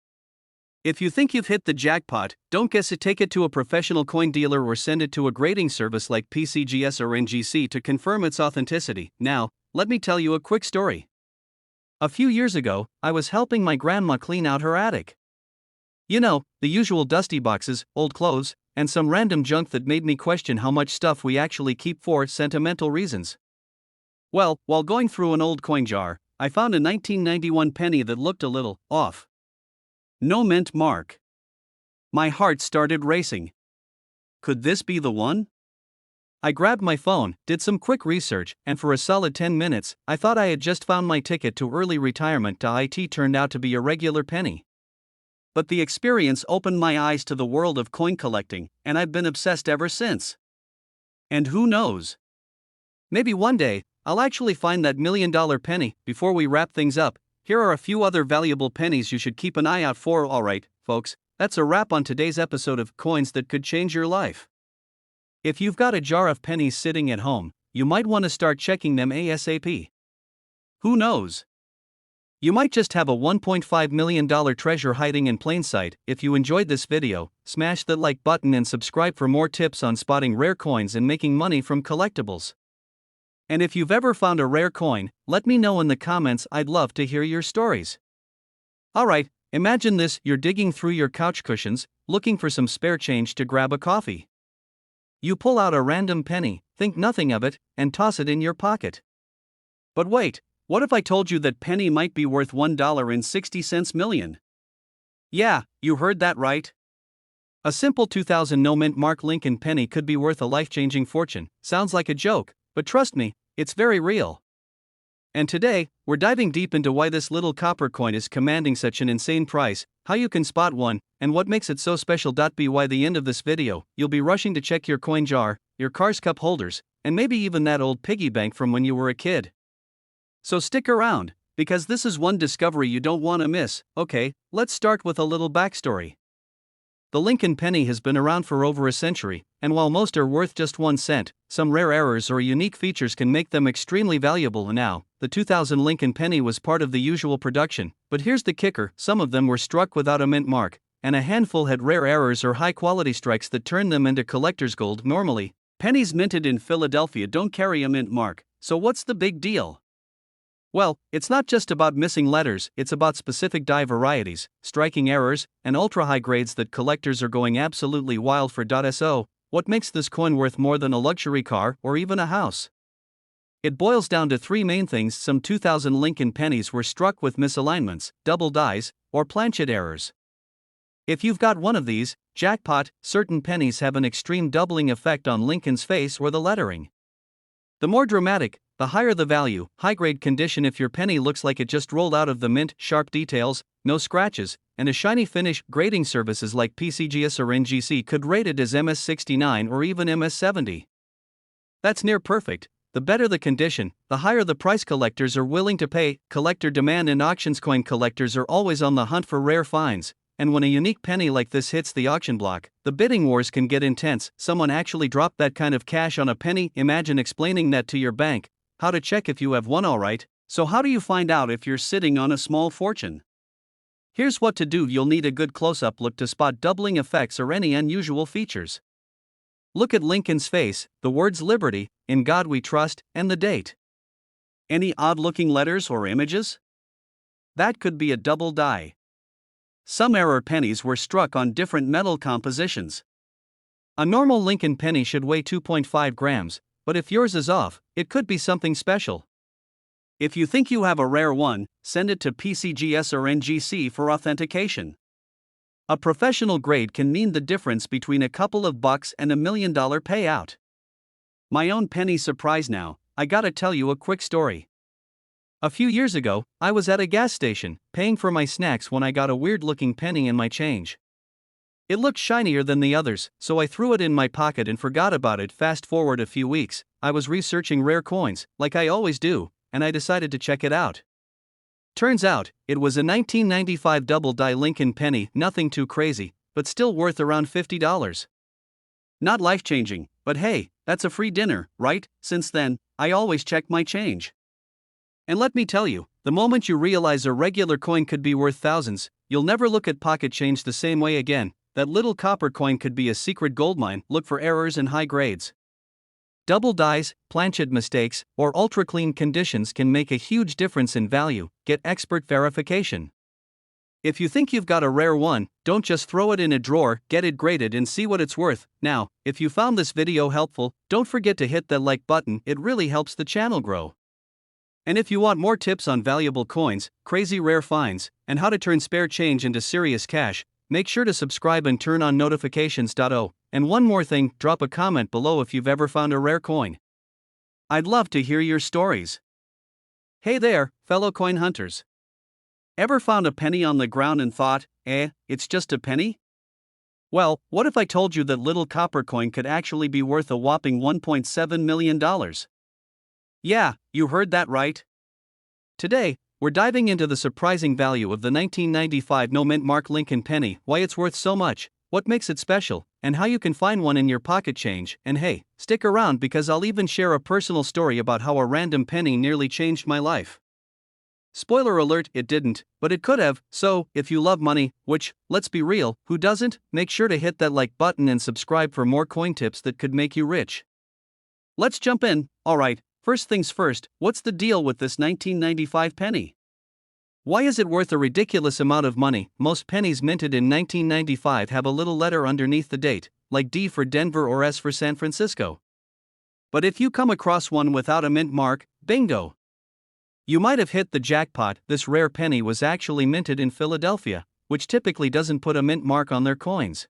If you think you've hit the jackpot, don't guess it. Take it to a professional coin dealer or send it to a grading service like PCGS or NGC to confirm its authenticity. Now, let me tell you a quick story. A few years ago, I was helping my grandma clean out her attic. You know, the usual dusty boxes, old clothes, and some random junk that made me question how much stuff we actually keep for sentimental reasons. Well, while going through an old coin jar, I found a 1991 penny that looked a little off. No mint mark. My heart started racing. Could this be the one? I grabbed my phone, did some quick research, and for a solid 10 minutes, I thought I had just found my ticket to early retirement. It turned out to be a regular penny. But the experience opened my eyes to the world of coin collecting, and I've been obsessed ever since. And who knows? Maybe one day, I'll actually find that $1 million penny. Before we wrap things up, here are a few other valuable pennies you should keep an eye out for. Alright, folks, that's a wrap on today's episode of Coins That Could Change Your Life. If you've got a jar of pennies sitting at home, you might want to start checking them ASAP. Who knows? You might just have a $1.5 million treasure hiding in plain sight. If you enjoyed this video, smash that like button and subscribe for more tips on spotting rare coins and making money from collectibles. And if you've ever found a rare coin, let me know in the comments. I'd love to hear your stories. Alright, imagine this: you're digging through your couch cushions, looking for some spare change to grab a coffee. You pull out a random penny, think nothing of it, and toss it in your pocket. But wait, what if I told you that penny might be worth $1.60 million? Yeah, you heard that right. A simple 2000 no mint mark Lincoln penny could be worth a life-changing fortune. Sounds like a joke, but trust me, it's very real. And today, we're diving deep into why this little copper coin is commanding such an insane price, how you can spot one, and what makes it so special. By the end of this video, you'll be rushing to check your coin jar, your car's cup holders, and maybe even that old piggy bank from when you were a kid. So stick around, because this is one discovery you don't want to miss. Okay, let's start with a little backstory. The Lincoln penny has been around for over a century, and while most are worth just 1 cent, some rare errors or unique features can make them extremely valuable. Now, the 2000 Lincoln penny was part of the usual production, but here's the kicker: some of them were struck without a mint mark, and a handful had rare errors or high-quality strikes that turned them into collector's gold. Normally, pennies minted in Philadelphia don't carry a mint mark, so what's the big deal? Well, it's not just about missing letters, it's about specific die varieties, striking errors, and ultra-high grades that collectors are going absolutely wild for. So, what makes this coin worth more than a luxury car or even a house? It boils down to 3 main things. Some 2000 Lincoln pennies were struck with misalignments, double dies, or planchet errors. If you've got one of these, jackpot. Certain pennies have an extreme doubling effect on Lincoln's face or the lettering. The more dramatic, the higher the value. High-grade condition: if your penny looks like it just rolled out of the mint, sharp details, no scratches, and a shiny finish, grading services like PCGS or NGC could rate it as MS69 or even MS70. That's near perfect. the better the condition, the higher the price collectors are willing to pay. Collector demand in auctions. Coin collectors are always on the hunt for rare finds, and when a unique penny like this hits the auction block, the bidding wars can get intense. Someone actually dropped that kind of cash on a penny. Imagine explaining that to your bank. How to check if you have won. Alright, so how do you find out if you're sitting on a small fortune? Here's what to do. You'll need a good close-up look to spot doubling effects or any unusual features. Look at Lincoln's face, the words Liberty, In God We Trust, and the date. Any odd-looking letters or images? That could be a double die. Some error pennies were struck on different metal compositions. A normal Lincoln penny should weigh 2.5 grams, but if yours is off, it could be something special. If you think you have a rare one, send it to PCGS or NGC for authentication. A professional grade can mean the difference between a couple of bucks and $1 million payout. My own penny surprise. Now, I gotta tell you a quick story. A few years ago, I was at a gas station, paying for my snacks when I got a weird-looking penny in my change. It looked shinier than the others, so I threw it in my pocket and forgot about it. Fast forward a few weeks, I was researching rare coins, like I always do, and I decided to check it out. Turns out, it was a 1995 double-die Lincoln penny. Nothing too crazy, but still worth around $50. Not life-changing, but hey, that's a free dinner, right? Since then, I always check my change. And let me tell you, the moment you realize a regular coin could be worth thousands, you'll never look at pocket change the same way again. That little copper coin could be a secret goldmine. Look for errors and high grades. Double dies, planchet mistakes, or ultra-clean conditions can make a huge difference in value. Get expert verification. If you think you've got a rare one, don't just throw it in a drawer. Get it graded and see what it's worth. Now, if you found this video helpful, don't forget to hit that like button. It really helps the channel grow. And if you want more tips on valuable coins, crazy rare finds, and how to turn spare change into serious cash, make sure to subscribe and turn on notifications. And one more thing, drop a comment below if you've ever found a rare coin. I'd love to hear your stories. Hey there, fellow coin hunters. Ever found a penny on the ground and thought, it's just a penny? Well, what if I told you that little copper coin could actually be worth a whopping $1.7 million? Yeah, you heard that right. Today, we're diving into the surprising value of the 1995 no-mint mark Lincoln penny, why it's worth so much, what makes it special, and how you can find one in your pocket change. And hey, stick around because I'll even share a personal story about how a random penny nearly changed my life. Spoiler alert, it didn't, but it could have. So, if you love money, which, let's be real, who doesn't, make sure to hit that like button and subscribe for more coin tips that could make you rich. Let's jump in. Alright, first things first, what's the deal with this 1995 penny? Why is it worth a ridiculous amount of money? Most pennies minted in 1995 have a little letter underneath the date, like D for Denver or S for San Francisco. But if you come across one without a mint mark, bingo! You might have hit the jackpot. This rare penny was actually minted in Philadelphia, which typically doesn't put a mint mark on their coins.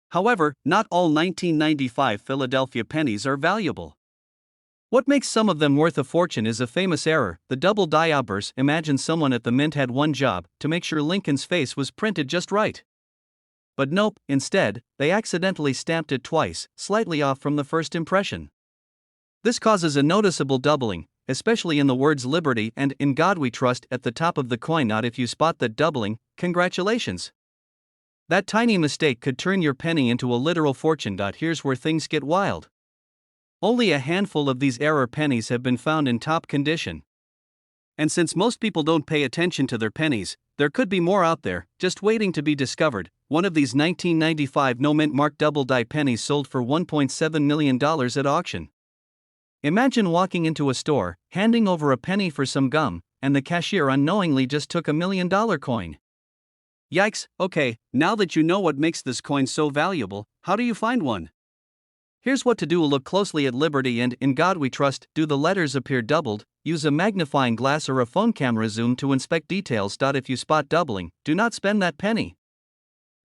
However, not all 1995 Philadelphia pennies are valuable. What makes some of them worth a fortune is a famous error, the double die outburst. Imagine someone at the mint had one job, to make sure Lincoln's face was printed just right. But nope, instead, they accidentally stamped it twice, slightly off from the first impression. This causes a noticeable doubling, especially in the words Liberty and In God We Trust at the top of the coin. Not if you spot that doubling, congratulations. That tiny mistake could turn your penny into a literal fortune. Here's where things get wild. Only a handful of these error pennies have been found in top condition. And since most people don't pay attention to their pennies, there could be more out there, just waiting to be discovered. One of these 1995 no-mint mark double-die pennies sold for $1.7 million at auction. Imagine walking into a store, handing over a penny for some gum, and the cashier unknowingly just took $1 million coin. Yikes. Okay, now that you know what makes this coin so valuable, how do you find one? Here's what to do. Look closely at Liberty and In God We Trust. Do the letters appear doubled? Use a magnifying glass or a phone camera zoom to inspect details. If you spot doubling, do not spend that penny.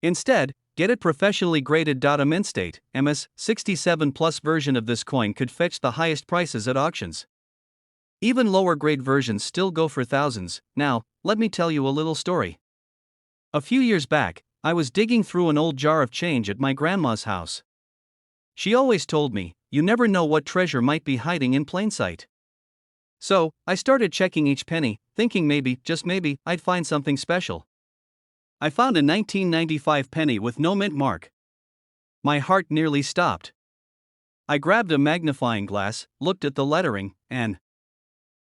Instead, get it professionally graded. A mint state, MS 67 plus version of this coin could fetch the highest prices at auctions. Even lower grade versions still go for thousands. Now, let me tell you a little story. A few years back, I was digging through an old jar of change at my grandma's house. She always told me, you never know what treasure might be hiding in plain sight. So, I started checking each penny, thinking maybe, just maybe, I'd find something special. I found a 1995 penny with no mint mark. My heart nearly stopped. I grabbed a magnifying glass, looked at the lettering, and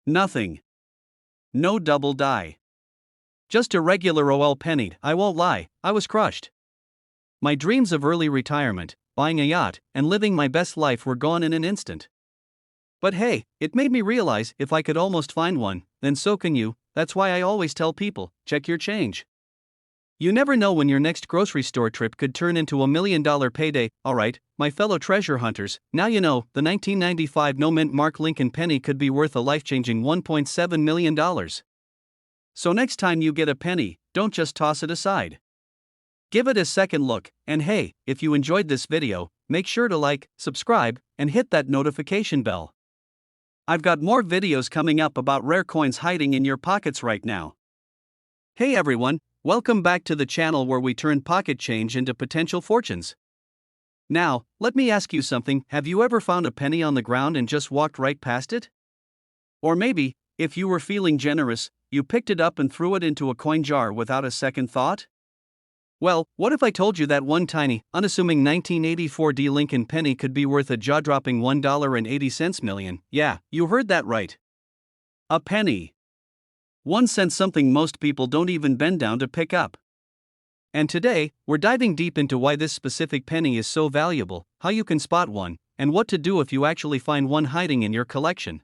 nothing. No double die. Just a regular OL penny. I won't lie, I was crushed. My dreams of early retirement, buying a yacht, and living my best life were gone in an instant. But hey, it made me realize if I could almost find one, then so can you. That's why I always tell people, check your change. You never know when your next grocery store trip could turn into $1 million payday. Alright, my fellow treasure hunters, now you know, the 1995 no mint mark Lincoln penny could be worth a life-changing $1.7 million. So next time you get a penny, don't just toss it aside. Give it a second look, and hey, if you enjoyed this video, make sure to like, subscribe, and hit that notification bell. I've got more videos coming up about rare coins hiding in your pockets right now. Hey everyone, welcome back to the channel where we turn pocket change into potential fortunes. Now, let me ask you something, have you ever found a penny on the ground and just walked right past it? Or maybe, if you were feeling generous, you picked it up and threw it into a coin jar without a second thought? Well, what if I told you that one tiny, unassuming 1984 Lincoln penny could be worth a jaw-dropping $1.80 million? Yeah, you heard that right. A penny. 1 cent, something most people don't even bend down to pick up. And today, we're diving deep into why this specific penny is so valuable, how you can spot one, and what to do if you actually find one hiding in your collection.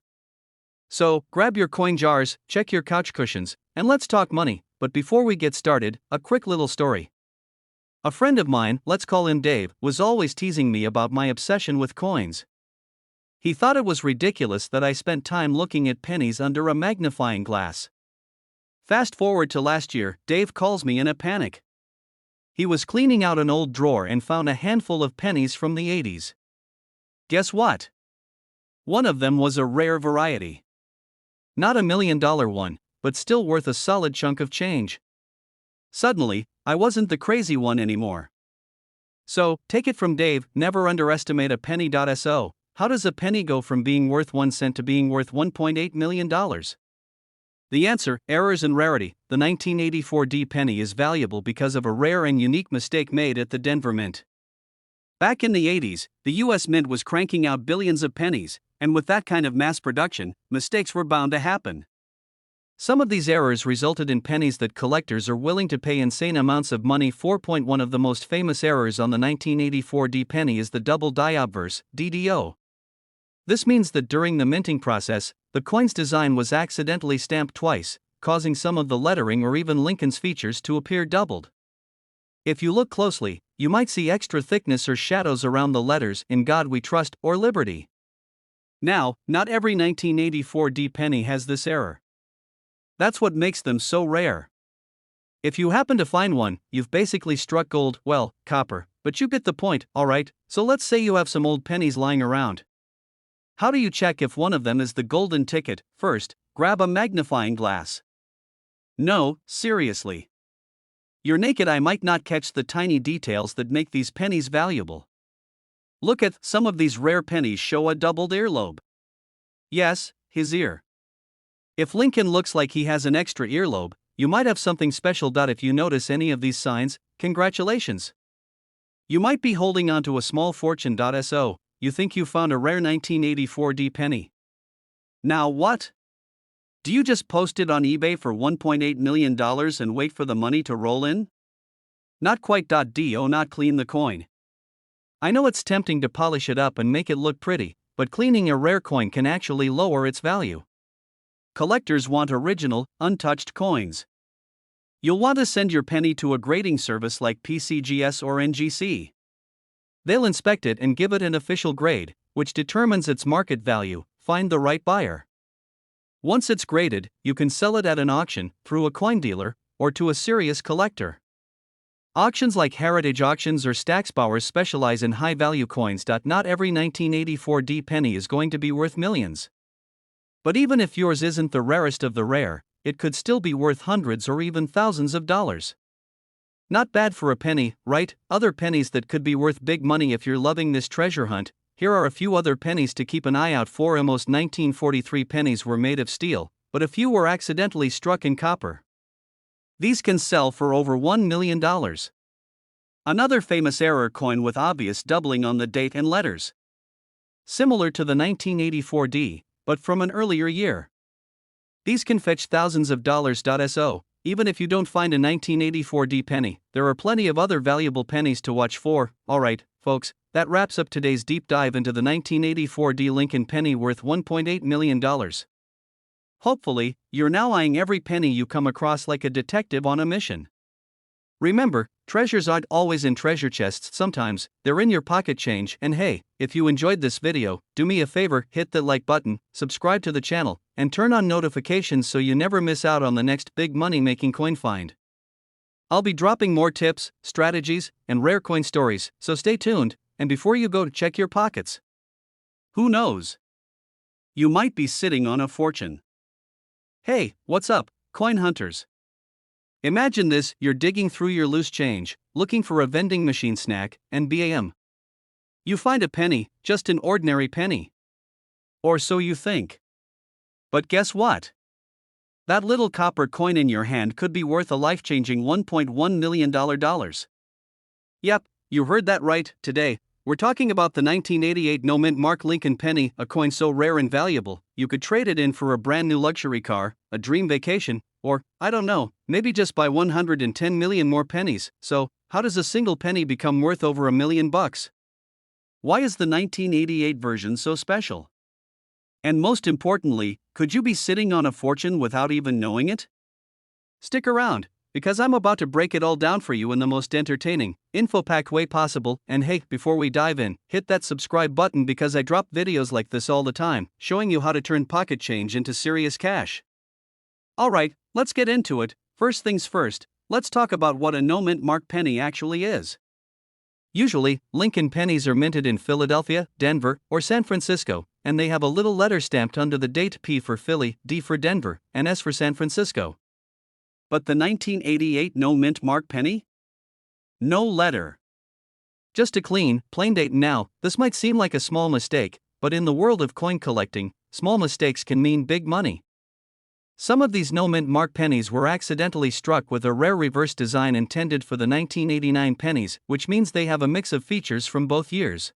So, grab your coin jars, check your couch cushions, and let's talk money. But before we get started, a quick little story. A friend of mine, let's call him Dave, was always teasing me about my obsession with coins. He thought it was ridiculous that I spent time looking at pennies under a magnifying glass. Fast forward to last year, Dave calls me in a panic. He was cleaning out an old drawer and found a handful of pennies from the 80s. Guess what? One of them was a rare variety. Not $1 million one, but still worth a solid chunk of change. Suddenly, I wasn't the crazy one anymore. So, take it from Dave, never underestimate a penny. So, how does a penny go from being worth 1 cent to being worth $1.8 million? The answer, errors and rarity. The 1984 penny is valuable because of a rare and unique mistake made at the Denver Mint. Back in the 80s, the U.S. Mint was cranking out billions of pennies, and with that kind of mass production, mistakes were bound to happen. Some of these errors resulted in pennies that collectors are willing to pay insane amounts of money for. One of the most famous errors on the 1984 penny is the double die obverse, DDO. This means that during the minting process, the coin's design was accidentally stamped twice, causing some of the lettering or even Lincoln's features to appear doubled. If you look closely, you might see extra thickness or shadows around the letters "In God We Trust" or "Liberty." Now, not every 1984 penny has this error. That's what makes them so rare. If you happen to find one, you've basically struck gold, well, copper, but you get the point. Alright, so let's say you have some old pennies lying around. How do you check if one of them is the golden ticket? First, grab a magnifying glass. No, seriously. Your naked eye might not catch the tiny details that make these pennies valuable. Look at some of these rare pennies show a doubled earlobe. Yes, his ear. If Lincoln looks like he has an extra earlobe, you might have something special. If you notice any of these signs, congratulations. You might be holding onto a small fortune. So, you think you found a rare 1984 penny. Now what? Do you just post it on eBay for $1.8 million and wait for the money to roll in? Not quite. Do not clean the coin. I know it's tempting to polish it up and make it look pretty, but cleaning a rare coin can actually lower its value. Collectors want original, untouched coins. You'll want to send your penny to a grading service like PCGS or NGC. They'll inspect it and give it an official grade, which determines its market value. Find the right buyer. Once it's graded, you can sell it at an auction, through a coin dealer, or to a serious collector. Auctions like Heritage Auctions or Stacksbauers specialize in high-value coins. Not every 1984 penny is going to be worth millions. But even if yours isn't the rarest of the rare, it could still be worth hundreds or even thousands of dollars. Not bad for a penny, right? Other pennies that could be worth big money if you're loving this treasure hunt. Here are a few other pennies to keep an eye out for. Most 1943 pennies were made of steel, but a few were accidentally struck in copper. These can sell for over $1 million. Another famous error coin with obvious doubling on the date and letters. Similar to the 1984 D, but from an earlier year. These can fetch thousands of dollars. So, even if you don't find a 1984 D penny, there are plenty of other valuable pennies to watch for. Alright, folks, that wraps up today's deep dive into the 1984 D Lincoln penny worth $1.8 million. Hopefully, you're now eyeing every penny you come across like a detective on a mission. Remember, treasures aren't always in treasure chests, sometimes they're in your pocket change. And hey, if you enjoyed this video, do me a favor, hit the like button, subscribe to the channel, and turn on notifications so you never miss out on the next big money-making coin find. I'll be dropping more tips, strategies, and rare coin stories, so stay tuned. And before you go, check your pockets. Who knows? You might be sitting on a fortune. Hey, what's up, coin hunters? Imagine this: you're digging through your loose change, looking for a vending machine snack, and bam! You find a penny, just an ordinary penny. Or so you think. But guess what? That little copper coin in your hand could be worth a life-changing $1.1 million. Yep, you heard that right. Today, we're talking about the 1988 no-mint Mark Lincoln penny, a coin so rare and valuable, you could trade it in for a brand new luxury car, a dream vacation, or, I don't know, maybe just buy 110 million more pennies. So, how does a single penny become worth over $1 million? Why is the 1988 version so special? And most importantly, could you be sitting on a fortune without even knowing it? Stick around, because I'm about to break it all down for you in the most entertaining, info-packed way possible. And hey, before we dive in, hit that subscribe button because I drop videos like this all the time, showing you how to turn pocket change into serious cash. Alright, let's get into it. First things first, let's talk about what a no-mint Mark penny actually is. Usually, Lincoln pennies are minted in Philadelphia, Denver, or San Francisco, and they have a little letter stamped under the date: P for Philly, D for Denver, and S for San Francisco. But the 1988 no-mint Mark penny? No letter. Just a clean, plain date. Now, this might seem like a small mistake, but in the world of coin collecting, small mistakes can mean big money. Some of these no-mint Mark pennies were accidentally struck with a rare reverse design intended for the 1989 pennies, which means they have a mix of features from both years.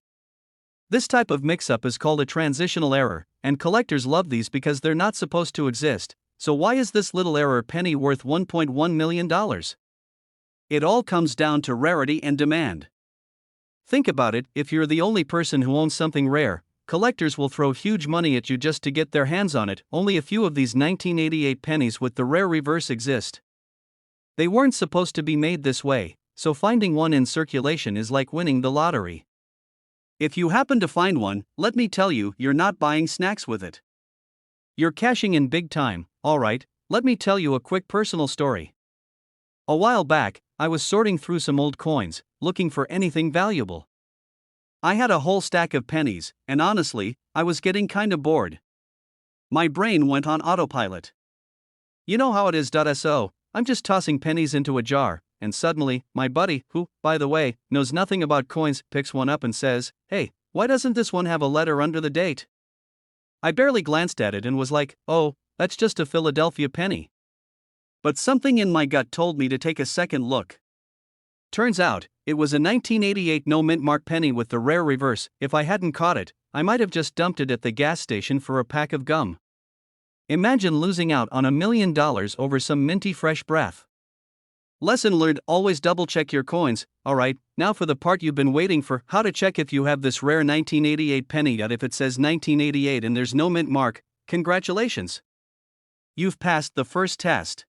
This type of mix-up is called a transitional error, and collectors love these because they're not supposed to exist. So why is this little error penny worth $1.1 million? It all comes down to rarity and demand. Think about it: if you're the only person who owns something rare, collectors will throw huge money at you just to get their hands on it. Only a few of these 1988 pennies with the rare reverse exist. They weren't supposed to be made this way, so finding one in circulation is like winning the lottery. If you happen to find one, let me tell you, you're not buying snacks with it. You're cashing in big time. Alright, let me tell you a quick personal story. A while back, I was sorting through some old coins, looking for anything valuable. I had a whole stack of pennies, and honestly, I was getting kinda bored. My brain went on autopilot. You know how it is. So, I'm just tossing pennies into a jar, and suddenly, my buddy, who, by the way, knows nothing about coins, picks one up and says, "Hey, why doesn't this one have a letter under the date?" I barely glanced at it and was like, "Oh, that's just a Philadelphia penny." But something in my gut told me to take a second look. Turns out, it was a 1988 no-mint Mark penny with the rare reverse. If I hadn't caught it, I might have just dumped it at the gas station for a pack of gum. Imagine losing out on $1 million over some minty fresh breath. Lesson learned: always double check your coins. Alright, now for the part you've been waiting for: how to check if you have this rare 1988 penny. If it says 1988 and there's no mint mark, congratulations! You've passed the first test.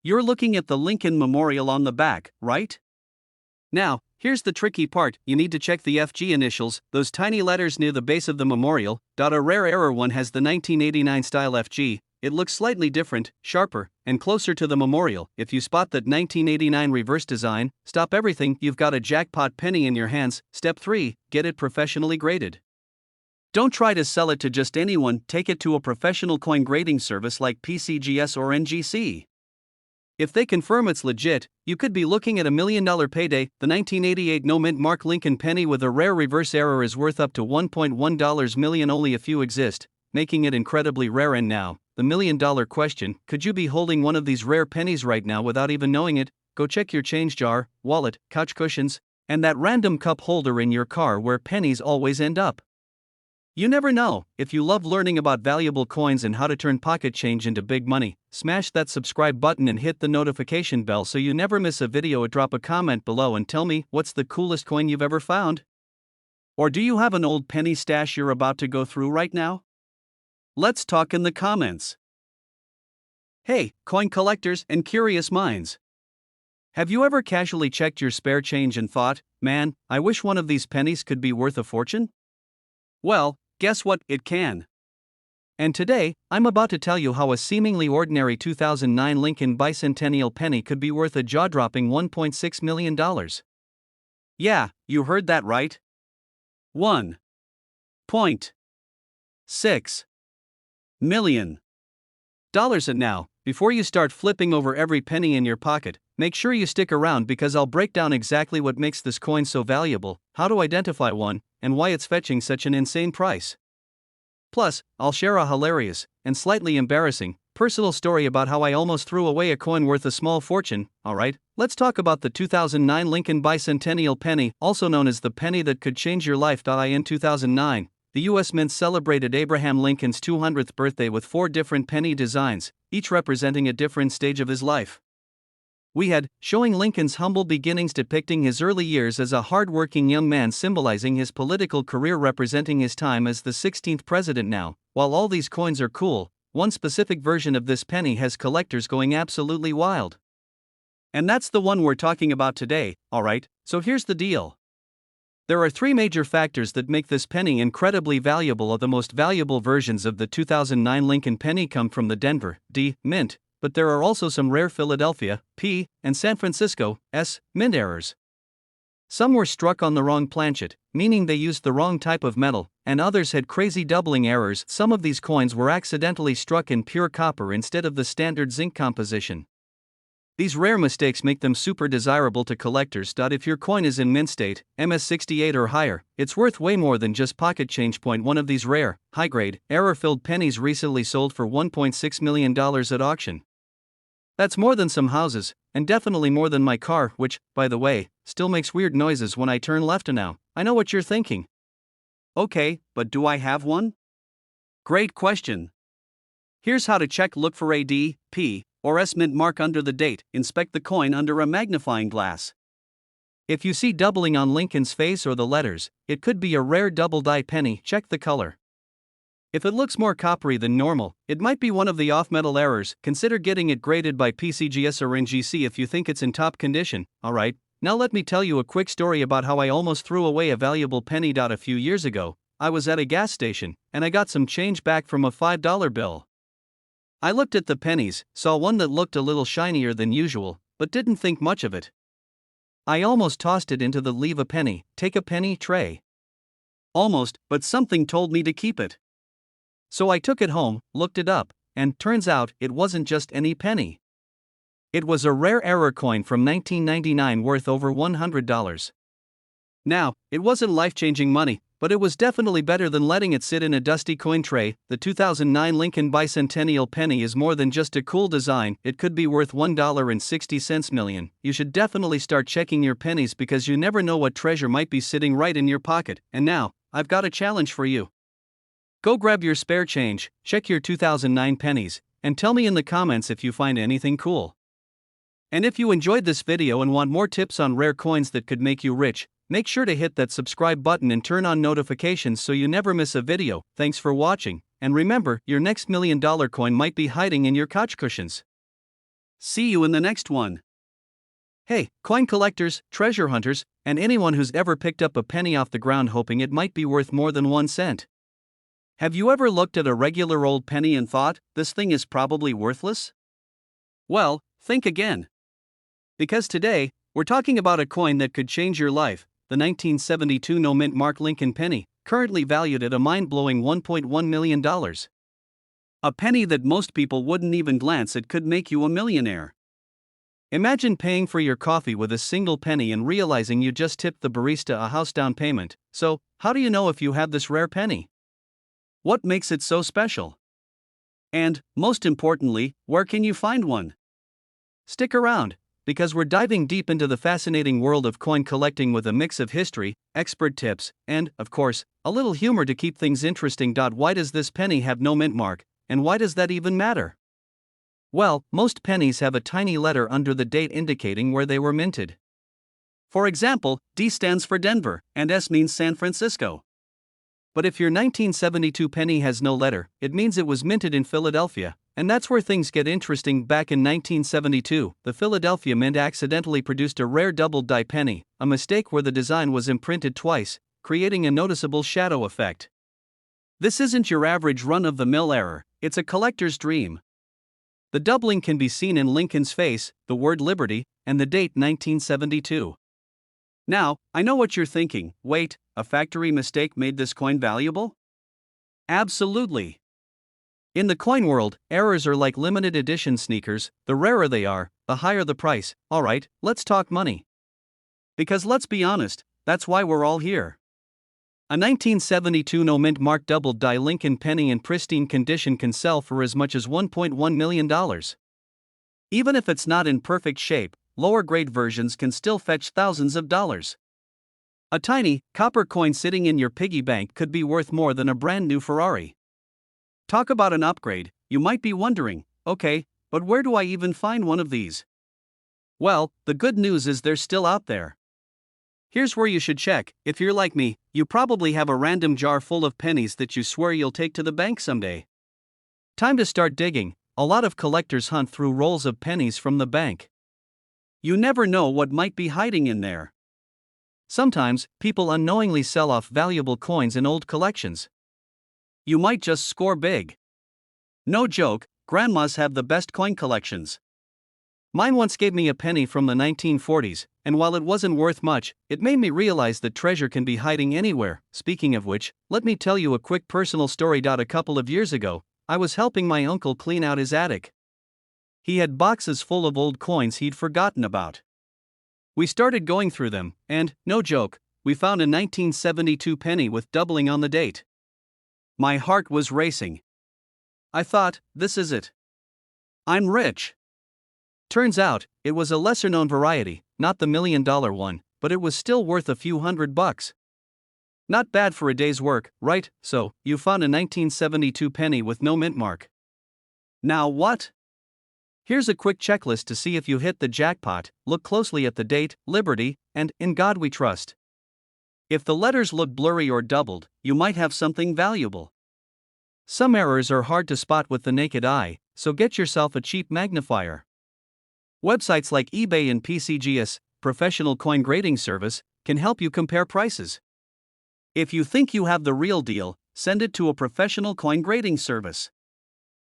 You're looking at the Lincoln Memorial on the back, right? Now, here's the tricky part: you need to check the FG initials, those tiny letters near the base of the memorial. A rare error one has the 1989 style FG. It looks slightly different, sharper, and closer to the memorial. If you spot that 1989 reverse design, stop everything, you've got a jackpot penny in your hands. Step 3, get it professionally graded. Don't try to sell it to just anyone, take it to a professional coin grading service like PCGS or NGC. If they confirm it's legit, you could be looking at a $1 million payday. The 1988 no-mint Mark Lincoln penny with a rare reverse error is worth up to $1.1 million. Only a few exist, making it incredibly rare. And now, the $1 million question: could you be holding one of these rare pennies right now without even knowing it? Go check your change jar, wallet, couch cushions, and that random cup holder in your car where pennies always end up. You never know. If you love learning about valuable coins and how to turn pocket change into big money, smash that subscribe button and hit the notification bell so you never miss a video. Drop a comment below and tell me, what's the coolest coin you've ever found? Or do you have an old penny stash you're about to go through right now? Let's talk in the comments. Hey, coin collectors and curious minds. Have you ever casually checked your spare change and thought, man, I wish one of these pennies could be worth a fortune? Well, guess what? It can. And today, I'm about to tell you how a seemingly ordinary 2009 Lincoln bicentennial penny could be worth a jaw-dropping $1.6 million. Yeah, you heard that right. $1.6 million. And now, before you start flipping over every penny in your pocket, make sure you stick around because I'll break down exactly what makes this coin so valuable, how to identify one, and why it's fetching such an insane price. Plus, I'll share a hilarious, and slightly embarrassing, personal story about how I almost threw away a coin worth a small fortune. Alright, let's talk about the 2009 Lincoln bicentennial penny, also known as the penny that could change your life. In 2009, the U.S. Mint celebrated Abraham Lincoln's 200th birthday with 4 different penny designs, each representing a different stage of his life. We had, showing Lincoln's humble beginnings, depicting his early years as a hard-working young man, symbolizing his political career, representing his time as the 16th president. Now, while all these coins are cool, one specific version of this penny has collectors going absolutely wild. And that's the one we're talking about today. Alright, so here's the deal. There are 3 major factors that make this penny incredibly valuable. The most valuable versions of the 2009 Lincoln penny come from the Denver D. Mint, but there are also some rare Philadelphia P. and San Francisco S. mint errors. Some were struck on the wrong planchet, meaning they used the wrong type of metal, and others had crazy doubling errors. Some of these coins were accidentally struck in pure copper instead of the standard zinc composition. These rare mistakes make them super desirable to collectors. If your coin is in mint state, MS68 or higher, it's worth way more than just pocket change. One of these rare, high-grade, error-filled pennies recently sold for $1.6 million at auction. That's more than some houses, and definitely more than my car, which, by the way, still makes weird noises when I turn left. Now, I know what you're thinking. Okay, but do I have one? Great question. Here's how to check. Look for a D, P, or S mint mark under the date. Inspect the coin under a magnifying glass. If you see doubling on Lincoln's face or the letters, it could be a rare double-die penny. Check the color. If it looks more coppery than normal, it might be one of the off-metal errors. Consider getting it graded by PCGS or NGC if you think it's in top condition. Alright, now let me tell you a quick story about how I almost threw away a valuable penny. A few years ago, I was at a gas station, and I got some change back from a $5 bill. I looked at the pennies, saw one that looked a little shinier than usual, but didn't think much of it. I almost tossed it into the leave a penny, take a penny tray. Almost, but something told me to keep it. So I took it home, looked it up, and turns out it wasn't just any penny. It was a rare error coin from 1999 worth over $100. Now, it wasn't life-changing money, but it was definitely better than letting it sit in a dusty coin tray. The 2009 Lincoln bicentennial penny is more than just a cool design. It could be worth $1.60 million. You should definitely start checking your pennies because you never know what treasure might be sitting right in your pocket. And now, I've got a challenge for you. Go grab your spare change, check your 2009 pennies, and tell me in the comments if you find anything cool. And if you enjoyed this video and want more tips on rare coins that could make you rich, make sure to hit that subscribe button and turn on notifications so you never miss a video. Thanks for watching, and remember, your next $1 million coin might be hiding in your couch cushions. See you in the next one. Hey, coin collectors, treasure hunters, and anyone who's ever picked up a penny off the ground hoping it might be worth more than 1 cent. Have you ever looked at a regular old penny and thought, this thing is probably worthless? Well, think again. Because today, we're talking about a coin that could change your life, the 1972 no-mint Mark Lincoln penny, currently valued at a mind-blowing $1.1 million. A penny that most people wouldn't even glance at could make you a millionaire. Imagine paying for your coffee with a single penny and realizing you just tipped the barista a house down payment. So, how do you know if you have this rare penny? What makes it so special? And, most importantly, where can you find one? Stick around, because we're diving deep into the fascinating world of coin collecting with a mix of history, expert tips, and, of course, a little humor to keep things interesting. Why does this penny have no mint mark, and why does that even matter? Well, most pennies have a tiny letter under the date indicating where they were minted. For example, D stands for Denver, and S means San Francisco. But if your 1972 penny has no letter, it means it was minted in Philadelphia, and that's where things get interesting. Back in 1972, the Philadelphia Mint accidentally produced a rare double-die penny, a mistake where the design was imprinted twice, creating a noticeable shadow effect. This isn't your average run-of-the-mill error, it's a collector's dream. The doubling can be seen in Lincoln's face, the word liberty, and the date 1972. Now, I know what you're thinking. Wait, a factory mistake made this coin valuable? Absolutely. In the coin world, errors are like limited edition sneakers. The rarer they are, the higher the price. Alright, let's talk money. Because let's be honest, that's why we're all here. A 1972 no-mint mark double-die Lincoln penny in pristine condition can sell for as much as $1.1 million. Even if it's not in perfect shape, lower-grade versions can still fetch thousands of dollars. A tiny, copper coin sitting in your piggy bank could be worth more than a brand-new Ferrari. Talk about an upgrade, you might be wondering, okay, but where do I even find one of these? Well, the good news is they're still out there. Here's where you should check. If you're like me, you probably have a random jar full of pennies that you swear you'll take to the bank someday. Time to start digging. A lot of collectors hunt through rolls of pennies from the bank. You never know what might be hiding in there. Sometimes, people unknowingly sell off valuable coins in old collections. You might just score big. No joke, grandmas have the best coin collections. Mine once gave me a penny from the 1940s, and while it wasn't worth much, it made me realize that treasure can be hiding anywhere. Speaking of which, let me tell you a quick personal story. A couple of years ago, I was helping my uncle clean out his attic. He had boxes full of old coins he'd forgotten about. We started going through them, and, no joke, we found a 1972 penny with doubling on the date. My heart was racing. I thought, this is it. I'm rich. Turns out, it was a lesser-known variety, not the $1 million one, but it was still worth a few $100. Not bad for a day's work, right? So, you found a 1972 penny with no mint mark. Now what? Here's a quick checklist to see if you hit the jackpot. Look closely at the date, Liberty, and In God We Trust. If the letters look blurry or doubled, you might have something valuable. Some errors are hard to spot with the naked eye, so get yourself a cheap magnifier. Websites like eBay and PCGS, Professional Coin Grading Service, can help you compare prices. If you think you have the real deal, send it to a professional coin grading service.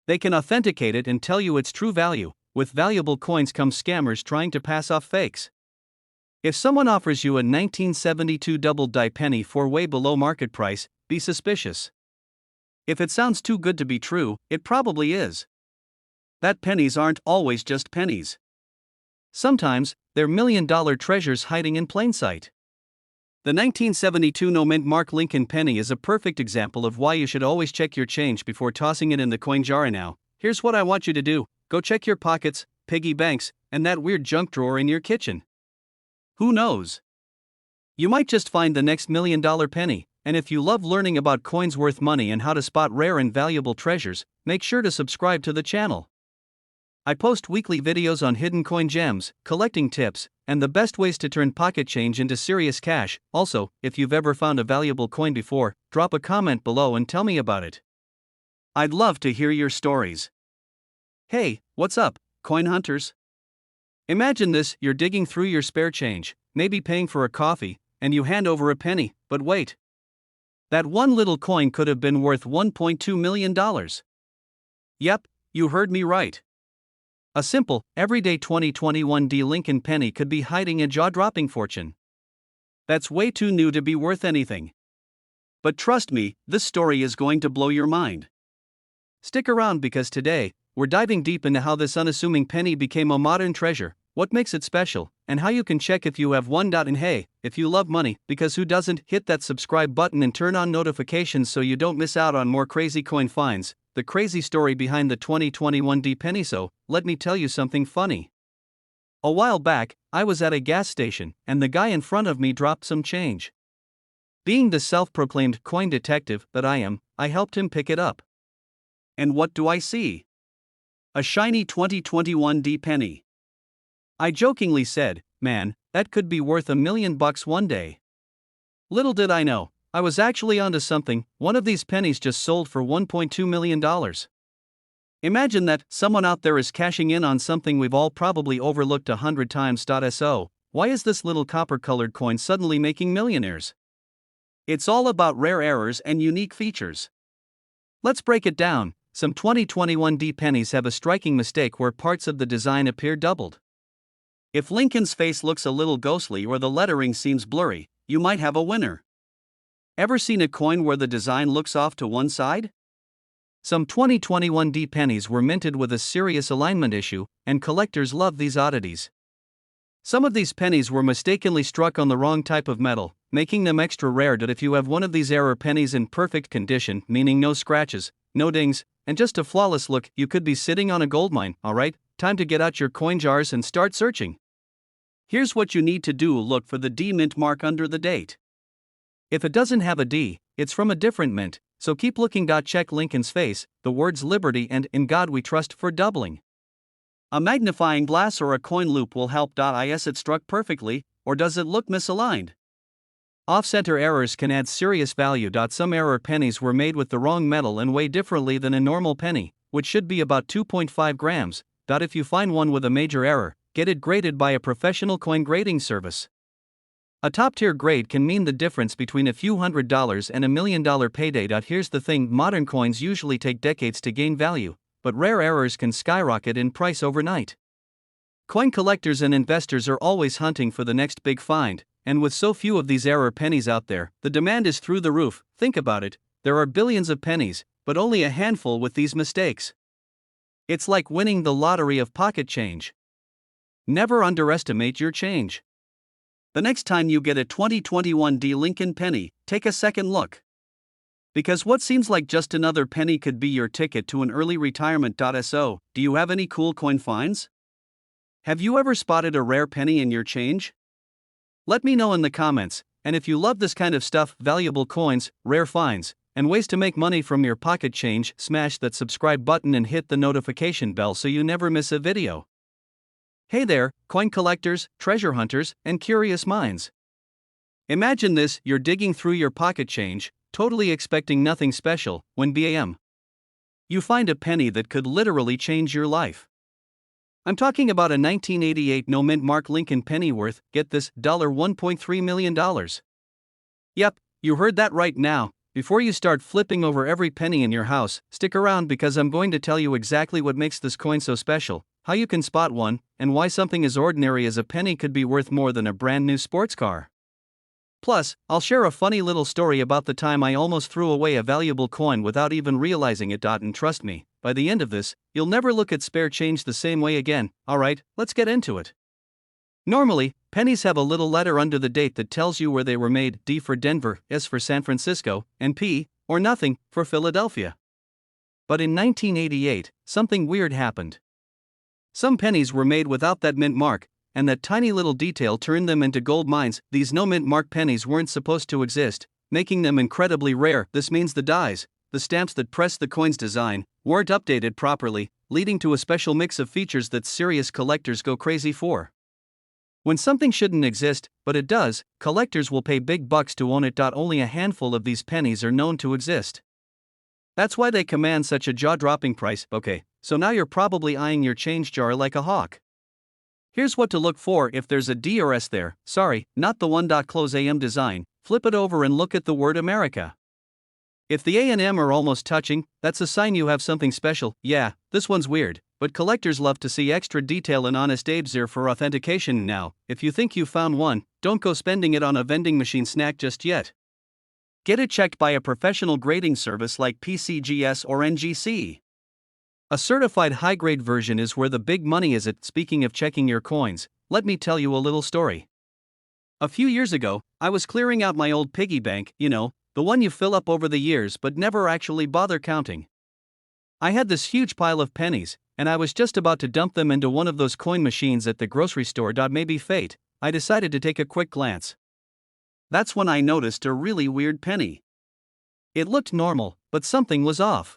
They can authenticate it and tell you its true value. With valuable coins come scammers trying to pass off fakes. If someone offers you a 1972 double-die penny for way below market price, be suspicious. If it sounds too good to be true, it probably is. That pennies aren't always just pennies. Sometimes, they're million-dollar treasures hiding in plain sight. The 1972 no-mint mark Lincoln penny is a perfect example of why you should always check your change before tossing it in the coin jar. Now, here's what I want you to do. Go check your pockets, piggy banks, and that weird junk drawer in your kitchen. Who knows? You might just find the next $1 million penny, and if you love learning about coins worth money and how to spot rare and valuable treasures, make sure to subscribe to the channel. I post weekly videos on hidden coin gems, collecting tips, and the best ways to turn pocket change into serious cash. Also, if you've ever found a valuable coin before, drop a comment below and tell me about it. I'd love to hear your stories. Hey, what's up, coin hunters? Imagine this: you're digging through your spare change, maybe paying for a coffee, and you hand over a penny, but wait. That one little coin could have been worth $1.2 million. Yep, you heard me right. A simple, everyday 2021 D Lincoln penny could be hiding a jaw-dropping fortune. That's way too new to be worth anything. But trust me, this story is going to blow your mind. Stick around because today, we're diving deep into how this unassuming penny became a modern treasure, what makes it special, and how you can check if you have one. And hey, if you love money, because who doesn't, hit that subscribe button and turn on notifications so you don't miss out on more crazy coin finds. The crazy story behind the 2021 penny. So, let me tell you something funny. A while back, I was at a gas station, and the guy in front of me dropped some change. Being the self-proclaimed coin detective that I am, I helped him pick it up. And what do I see? A shiny 2021 penny. I jokingly said, "Man, that could be worth $1 million one day." Little did I know, I was actually onto something. One of these pennies just sold for $1.2 million. Imagine that, someone out there is cashing in on something we've all probably overlooked 100 times. So, why is this little copper-colored coin suddenly making millionaires? It's all about rare errors and unique features. Let's break it down. Some 2021 pennies have a striking mistake where parts of the design appear doubled. If Lincoln's face looks a little ghostly or the lettering seems blurry, you might have a winner. Ever seen a coin where the design looks off to one side? Some 2021 pennies were minted with a serious alignment issue, and collectors love these oddities. Some of these pennies were mistakenly struck on the wrong type of metal, making them extra rare. If you have one of these error pennies in perfect condition, meaning no scratches, no dings, and just a flawless look, you could be sitting on a goldmine. Alright, time to get out your coin jars and start searching. Here's what you need to do: look for the D mint mark under the date. If it doesn't have a D, it's from a different mint, so keep looking. Check Lincoln's face, the words Liberty and In God We Trust for doubling. A magnifying glass or a coin loop will help. Is it struck perfectly, or does it look misaligned? Off-center errors can add serious value. Some error pennies were made with the wrong metal and weigh differently than a normal penny, which should be about 2.5 grams. If you find one with a major error, get it graded by a professional coin grading service. A top-tier grade can mean the difference between a few $100s and $1 million payday. Here's the thing: modern coins usually take decades to gain value, but rare errors can skyrocket in price overnight. Coin collectors and investors are always hunting for the next big find, and with so few of these error pennies out there, the demand is through the roof. Think about it, there are billions of pennies, but only a handful with these mistakes. It's like winning the lottery of pocket change. Never underestimate your change. The next time you get a 2021 Lincoln penny, take a second look. Because what seems like just another penny could be your ticket to an early retirement. So, do you have any cool coin finds? Have you ever spotted a rare penny in your change? Let me know in the comments, and if you love this kind of stuff, valuable coins, rare finds, and ways to make money from your pocket change, smash that subscribe button and hit the notification bell so you never miss a video. Hey there, coin collectors, treasure hunters, and curious minds. Imagine this: you're digging through your pocket change, totally expecting nothing special, when bam! You find a penny that could literally change your life. I'm talking about a 1988 no mint mark Lincoln penny worth, get this, $1.3 million. Yep, you heard that right. Now, before you start flipping over every penny in your house, stick around because I'm going to tell you exactly what makes this coin so special, how you can spot one, and why something as ordinary as a penny could be worth more than a brand new sports car. Plus, I'll share a funny little story about the time I almost threw away a valuable coin without even realizing it. And trust me, by the end of this, you'll never look at spare change the same way again. Alright, let's get into it. Normally, pennies have a little letter under the date that tells you where they were made: D for Denver, S for San Francisco, and P, or nothing, for Philadelphia. But in 1988, something weird happened. Some pennies were made without that mint mark, and that tiny little detail turned them into gold mines. These no mint mark pennies weren't supposed to exist, making them incredibly rare. This means the dies, the stamps that press the coin's design, weren't updated properly, leading to a special mix of features that serious collectors go crazy for. When something shouldn't exist, but it does, collectors will pay big bucks to own it. Only a handful of these pennies are known to exist. That's why they command such a jaw-dropping price. Okay, so now you're probably eyeing your change jar like a hawk. Here's what to look for if there's a D or S there. Sorry, not the one. Close AM design, flip it over and look at the word America. If the A and M are almost touching, that's a sign you have something special. Yeah, this one's weird, but collectors love to see extra detail and honest Abe's there for authentication. Now, if you think you found one, don't go spending it on a vending machine snack just yet. Get it checked by a professional grading service like PCGS or NGC. A certified high-grade version is where the big money is at. Speaking of checking your coins, let me tell you a little story. A few years ago, I was clearing out my old piggy bank, the one you fill up over the years but never actually bother counting. I had this huge pile of pennies, and I was just about to dump them into one of those coin machines at the grocery store. Maybe fate, I decided to take a quick glance. That's when I noticed a really weird penny. It looked normal, but something was off.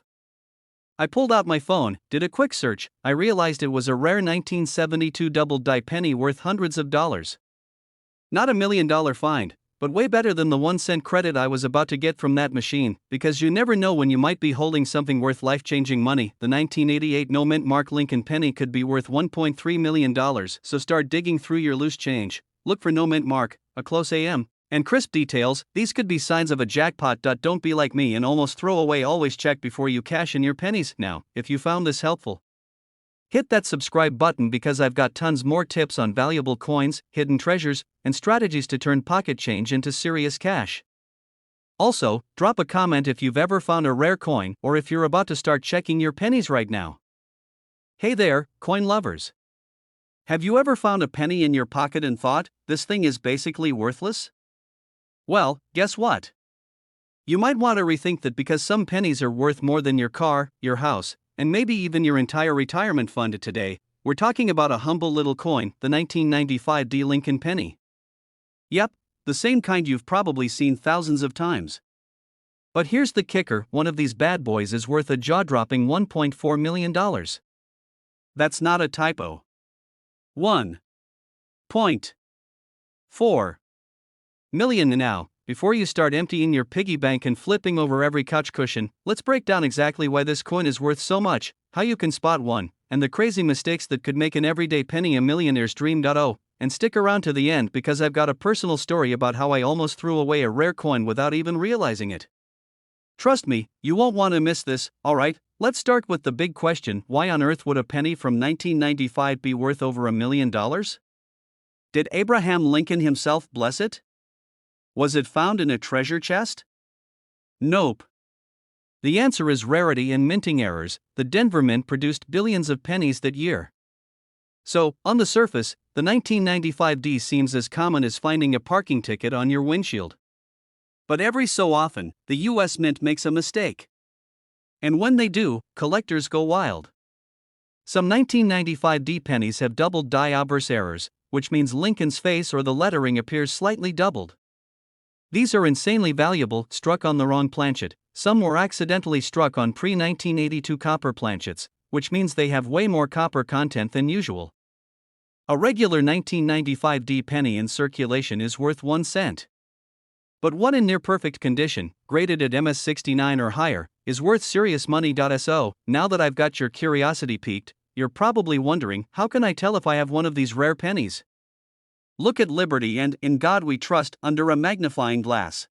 I pulled out my phone, did a quick search. I realized it was a rare 1972 double-die penny worth hundreds of dollars. Not $1 million find, but way better than the 1-cent credit I was about to get from that machine, because you never know when you might be holding something worth life-changing money. The 1988 no-mint mark Lincoln penny could be worth $1.3 million, so start digging through your loose change. Look for no-mint mark, a close AM, and crisp details. These could be signs of a jackpot. Don't be like me and almost throw away. Always check before you cash in your pennies. Now, if you found this helpful, hit that subscribe button, because I've got tons more tips on valuable coins, hidden treasures, and strategies to turn pocket change into serious cash. Also, drop a comment if you've ever found a rare coin or if you're about to start checking your pennies right now. Hey there, coin lovers. Have you ever found a penny in your pocket and thought, this thing is basically worthless? Well, guess what? You might want to rethink that, because some pennies are worth more than your car, your house, and maybe even your entire retirement fund. Today, we're talking about a humble little coin, the 1995 D Lincoln penny. Yep, the same kind you've probably seen thousands of times. But here's the kicker: one of these bad boys is worth a jaw-dropping $1.4 million. That's not a typo. $1.4 million. Now, before you start emptying your piggy bank and flipping over every couch cushion, let's break down exactly why this coin is worth so much, how you can spot one, and the crazy mistakes that could make an everyday penny a millionaire's dream. Oh, and stick around to the end, because I've got a personal story about how I almost threw away a rare coin without even realizing it. Trust me, you won't want to miss this. Alright, let's start with the big question: why on earth would a penny from 1995 be worth over $1 million? Did Abraham Lincoln himself bless it? Was it found in a treasure chest? Nope. The answer is rarity and minting errors. The Denver Mint produced billions of pennies that year. So, on the surface, the 1995 D seems as common as finding a parking ticket on your windshield. But every so often, the U.S. Mint makes a mistake. And when they do, collectors go wild. Some 1995 D pennies have doubled die obverse errors, which means Lincoln's face or the lettering appears slightly doubled. These are insanely valuable, struck on the wrong planchet. Some were accidentally struck on pre-1982 copper planchets, which means they have way more copper content than usual. A regular 1995 D penny in circulation is worth 1 cent. But one in near-perfect condition, graded at MS69 or higher, is worth serious money. So, now that I've got your curiosity piqued, you're probably wondering, how can I tell if I have one of these rare pennies? Look at Liberty and In God We Trust under a magnifying glass.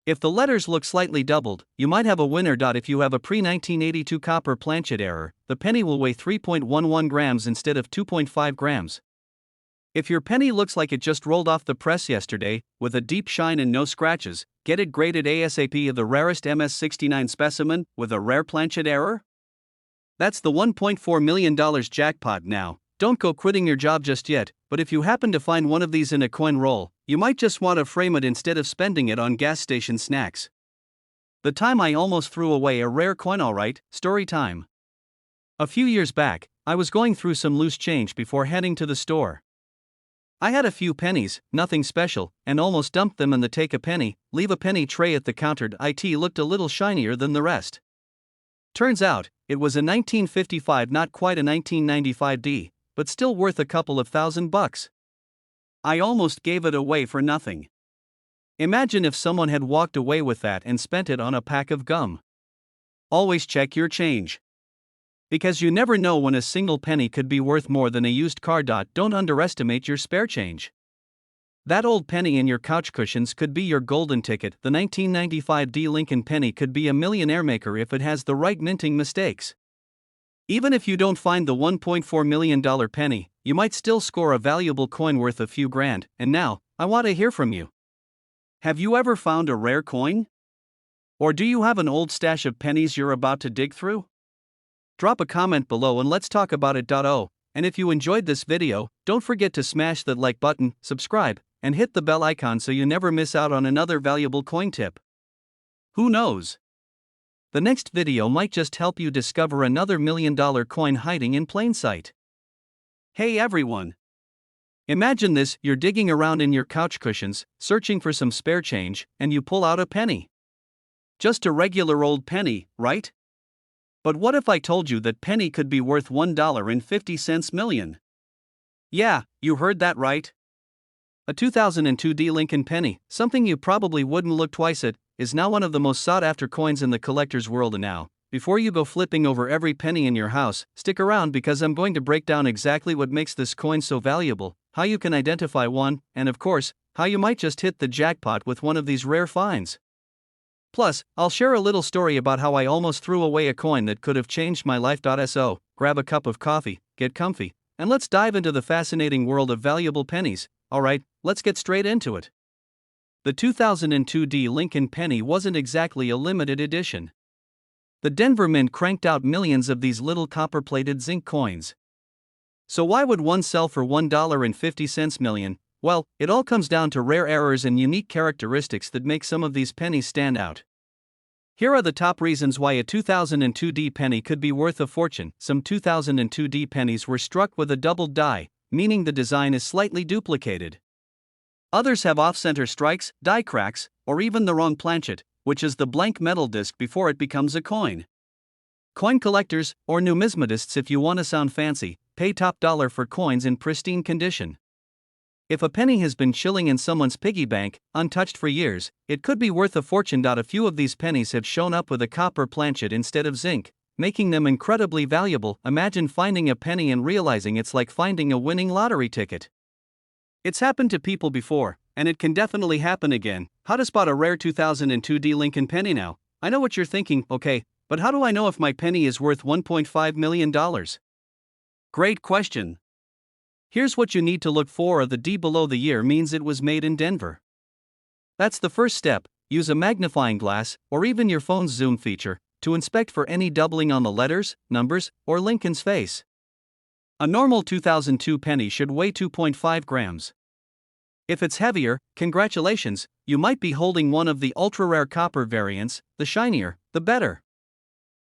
If the letters look slightly doubled, you might have a winner. If you have a pre-1982 copper planchet error, the penny will weigh 3.11 grams instead of 2.5 grams. If your penny looks like it just rolled off the press yesterday, with a deep shine and no scratches, get it graded ASAP. The rarest MS69 specimen, with a rare planchet error? That's the $1.4 million jackpot. Now, don't go quitting your job just yet, but if you happen to find one of these in a coin roll, you might just want to frame it instead of spending it on gas station snacks. The time I almost threw away a rare coin. Alright, story time. A few years back, I was going through some loose change before heading to the store. I had a few pennies, nothing special, and almost dumped them in the take a penny, leave a penny tray at the counter. It looked a little shinier than the rest. Turns out, it was a 1955, not quite a 1995 D, but still worth a couple of $1,000. I almost gave it away for nothing. Imagine if someone had walked away with that and spent it on a pack of gum. Always check your change, because you never know when a single penny could be worth more than a used car. Don't underestimate your spare change. That old penny in your couch cushions could be your golden ticket. The 1995 D Lincoln penny could be a millionaire maker if it has the right minting mistakes. Even if you don't find the $1.4 million penny, you might still score a valuable coin worth a few grand. And now, I want to hear from you. Have you ever found a rare coin? Or do you have an old stash of pennies you're about to dig through? Drop a comment below and let's talk about it. And if you enjoyed this video, don't forget to smash that like button, subscribe, and hit the bell icon so you never miss out on another valuable coin tip. Who knows? The next video might just help you discover another $1 million coin hiding in plain sight. Hey everyone! Imagine this: you're digging around in your couch cushions, searching for some spare change, and you pull out a penny. Just a regular old penny, right? But what if I told you that penny could be worth $1.50 million? Yeah, you heard that right. A 2002 D Lincoln penny, something you probably wouldn't look twice at, is now one of the most sought-after coins in the collector's world. And now, before you go flipping over every penny in your house, stick around because I'm going to break down exactly what makes this coin so valuable, how you can identify one, and of course, how you might just hit the jackpot with one of these rare finds. Plus, I'll share a little story about how I almost threw away a coin that could have changed my life. So, grab a cup of coffee, get comfy, and let's dive into the fascinating world of valuable pennies. Alright, let's get straight into it. The 2002 D Lincoln penny wasn't exactly a limited edition. The Denver Mint cranked out millions of these little copper-plated zinc coins. So why would one sell for $1.50 million? Well, it all comes down to rare errors and unique characteristics that make some of these pennies stand out. Here are the top reasons why a 2002 D penny could be worth a fortune. Some 2002 D pennies were struck with a doubled die, meaning the design is slightly duplicated. Others have off-center strikes, die cracks, or even the wrong planchet, which is the blank metal disc before it becomes a coin. Coin collectors, or numismatists if you want to sound fancy, pay top dollar for coins in pristine condition. If a penny has been chilling in someone's piggy bank, untouched for years, it could be worth a fortune. A few of these pennies have shown up with a copper planchet instead of zinc, making them incredibly valuable. Imagine finding a penny and realizing it's like finding a winning lottery ticket. It's happened to people before, and it can definitely happen again. How to spot a rare 2002 D Lincoln penny now? I know what you're thinking, okay, but how do I know if my penny is worth $1.5 million? Great question. Here's what you need to look for. The D below the year means it was made in Denver. That's the first step. Use a magnifying glass, or even your phone's zoom feature, to inspect for any doubling on the letters, numbers, or Lincoln's face. A normal 2002 penny should weigh 2.5 grams. If it's heavier, congratulations, you might be holding one of the ultra-rare copper variants. The shinier, the better.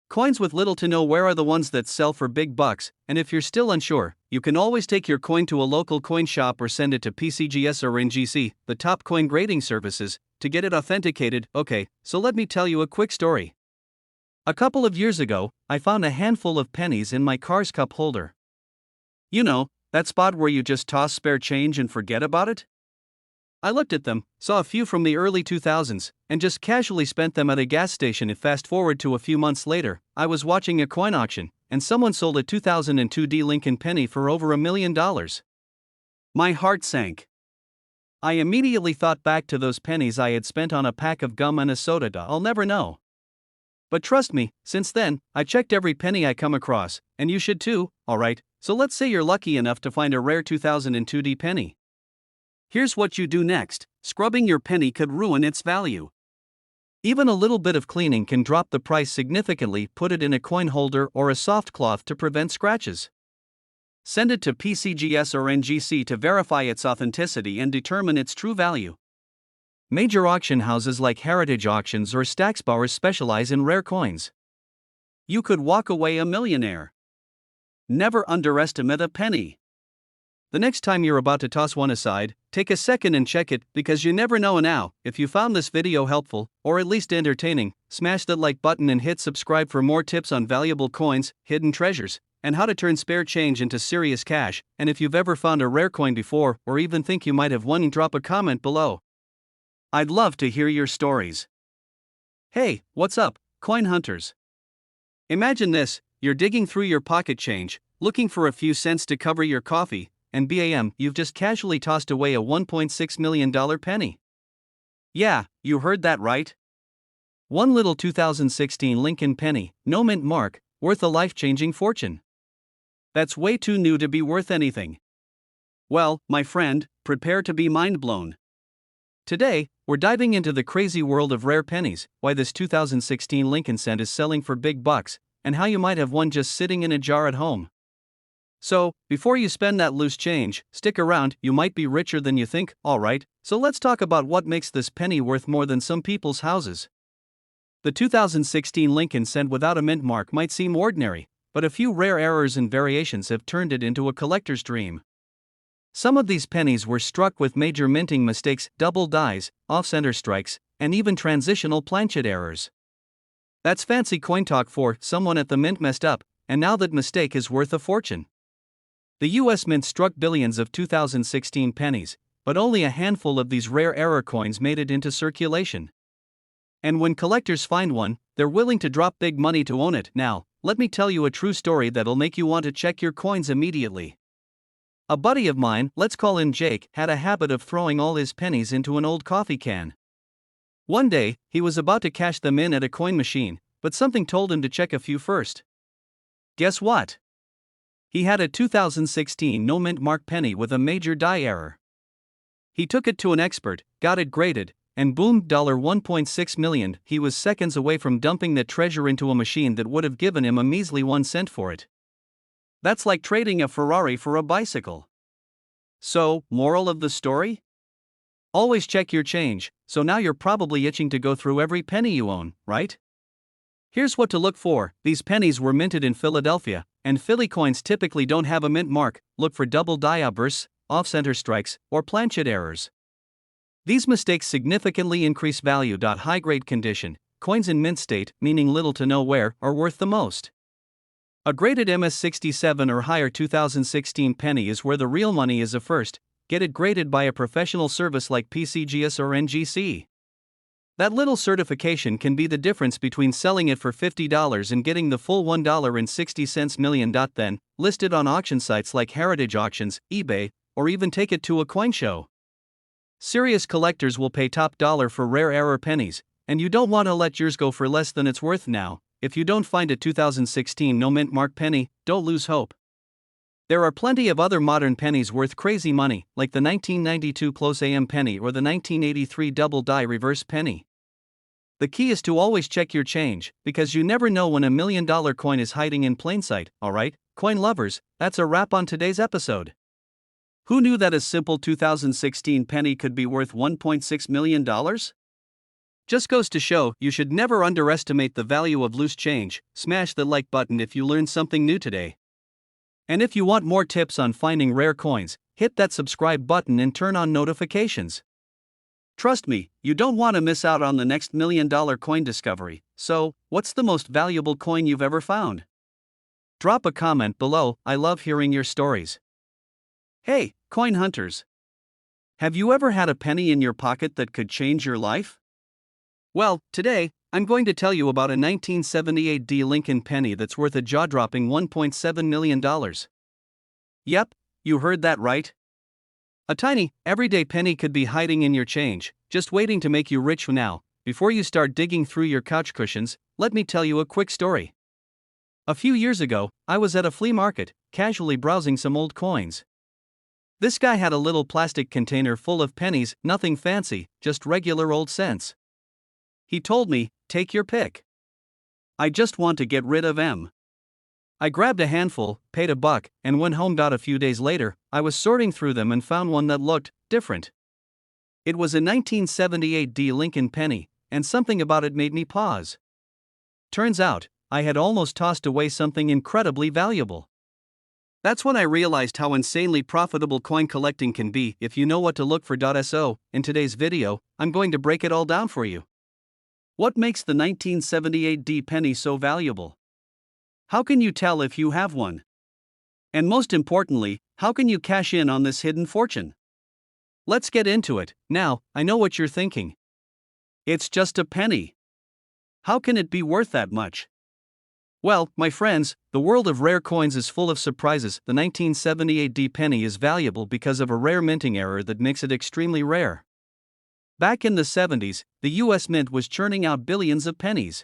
Coins with little to no wear are the ones that sell for big bucks, and if you're still unsure, you can always take your coin to a local coin shop or send it to PCGS or NGC, the top coin grading services, to get it authenticated. Okay, so let me tell you a quick story. A couple of years ago, I found a handful of pennies in my car's cup holder. You know, that spot where you just toss spare change and forget about it? I looked at them, saw a few from the early 2000s, and just casually spent them at a gas station. Fast forward to a few months later, I was watching a coin auction, and someone sold a 2002 D Lincoln penny for over $1 million. My heart sank. I immediately thought back to those pennies I had spent on a pack of gum and a soda. I'll never know. But trust me, since then, I checked every penny I come across, and you should too. Alright, so let's say you're lucky enough to find a rare 2002 D penny. Here's what you do next. Scrubbing your penny could ruin its value. Even a little bit of cleaning can drop the price significantly. Put it in a coin holder or a soft cloth to prevent scratches. Send it to PCGS or NGC to verify its authenticity and determine its true value. Major auction houses like Heritage Auctions or Stacksbauers specialize in rare coins. You could walk away a millionaire. Never underestimate a penny. The next time you're about to toss one aside, take a second and check it, because you never know. Now, if you found this video helpful, or at least entertaining, smash that like button and hit subscribe for more tips on valuable coins, hidden treasures, and how to turn spare change into serious cash. And if you've ever found a rare coin before, or even think you might have one, drop a comment below. I'd love to hear your stories. Hey, what's up, coin hunters? Imagine this: you're digging through your pocket change, looking for a few cents to cover your coffee, and bam, you've just casually tossed away a $1.6 million penny. Yeah, you heard that right. One little 2016 Lincoln penny, no mint mark, worth a life-changing fortune. That's way too new to be worth anything. Well, my friend, prepare to be mind-blown. Today, we're diving into the crazy world of rare pennies, why this 2016 Lincoln cent is selling for big bucks, and how you might have one just sitting in a jar at home. So, before you spend that loose change, stick around, you might be richer than you think. Alright, so let's talk about what makes this penny worth more than some people's houses. The 2016 Lincoln cent without a mint mark might seem ordinary, but a few rare errors and variations have turned it into a collector's dream. Some of these pennies were struck with major minting mistakes, double dies, off-center strikes, and even transitional planchet errors. That's fancy coin talk for someone at the mint messed up, and now that mistake is worth a fortune. The U.S. Mint struck billions of 2016 pennies, but only a handful of these rare error coins made it into circulation. And when collectors find one, they're willing to drop big money to own it. Now, let me tell you a true story that'll make you want to check your coins immediately. A buddy of mine, let's call him Jake, had a habit of throwing all his pennies into an old coffee can. One day, he was about to cash them in at a coin machine, but something told him to check a few first. Guess what? He had a 2016 no mint mark penny with a major die error. He took it to an expert, got it graded, and boom, $1.6 million. He was seconds away from dumping that treasure into a machine that would have given him a measly 1 cent for it. That's like trading a Ferrari for a bicycle. So, moral of the story? Always check your change, so now you're probably itching to go through every penny you own, right? Here's what to look for. These pennies were minted in Philadelphia, and Philly coins typically don't have a mint mark. Look for double die outbursts, off-center strikes, or planchet errors. These mistakes significantly increase value. High-grade condition, coins in mint state, meaning little to no wear, are worth the most. A graded MS67 or higher 2016 penny is where the real money is. First, get it graded by a professional service like PCGS or NGC. That little certification can be the difference between selling it for $50 and getting the full $1.60 million. Then, list it on auction sites like Heritage Auctions, eBay, or even take it to a coin show. Serious collectors will pay top dollar for rare error pennies, and you don't want to let yours go for less than it's worth. Now, if you don't find a 2016 no mint mark penny, don't lose hope. There are plenty of other modern pennies worth crazy money, like the 1992 close AM penny or the 1983 double die reverse penny. The key is to always check your change, because you never know when $1 million coin is hiding in plain sight. Alright, coin lovers, that's a wrap on today's episode. Who knew that a simple 2016 penny could be worth $1.6 million? Just goes to show, you should never underestimate the value of loose change. Smash the like button if you learned something new today. And if you want more tips on finding rare coins, hit that subscribe button and turn on notifications. Trust me, you don't want to miss out on the next $1 million coin discovery. So, what's the most valuable coin you've ever found? Drop a comment below. I love hearing your stories. Hey, coin hunters! Have you ever had a penny in your pocket that could change your life? Well, today, I'm going to tell you about a 1978 D Lincoln penny that's worth a jaw-dropping $1.7 million. Yep, you heard that right. A tiny, everyday penny could be hiding in your change, just waiting to make you rich. Now, before you start digging through your couch cushions, let me tell you a quick story. A few years ago, I was at a flea market, casually browsing some old coins. This guy had a little plastic container full of pennies, nothing fancy, just regular old cents. He told me, take your pick. I just want to get rid of them. I grabbed a handful, paid $1, and went home. A few days later, I was sorting through them and found one that looked different. It was a 1978 D Lincoln penny, and something about it made me pause. Turns out, I had almost tossed away something incredibly valuable. That's when I realized how insanely profitable coin collecting can be if you know what to look for. So, in today's video, I'm going to break it all down for you. What makes the 1978 D penny so valuable? How can you tell if you have one? And most importantly, how can you cash in on this hidden fortune? Let's get into it. Now, I know what you're thinking. It's just a penny. How can it be worth that much? Well, my friends, the world of rare coins is full of surprises. The 1978 D penny is valuable because of a rare minting error that makes it extremely rare. Back in the 70s, the U.S. Mint was churning out billions of pennies.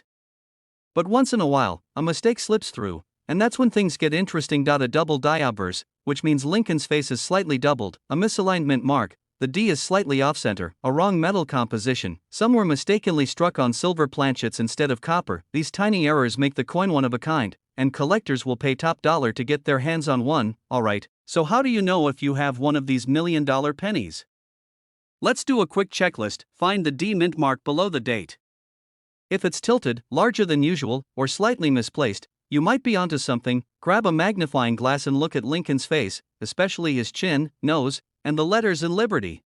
But once in a while, a mistake slips through, and that's when things get interesting. A double die outburst, which means Lincoln's face is slightly doubled, a misaligned mint mark, the D is slightly off-center, a wrong metal composition. Some were mistakenly struck on silver planchets instead of copper. These tiny errors make the coin one of a kind, and collectors will pay top dollar to get their hands on one. Alright, so how do you know if you have one of these $1,000,000 pennies? Let's do a quick checklist. Find the D mint mark below the date. If it's tilted, larger than usual, or slightly misplaced, you might be onto something. Grab a magnifying glass and look at Lincoln's face, especially his chin, nose, and the letters in Liberty.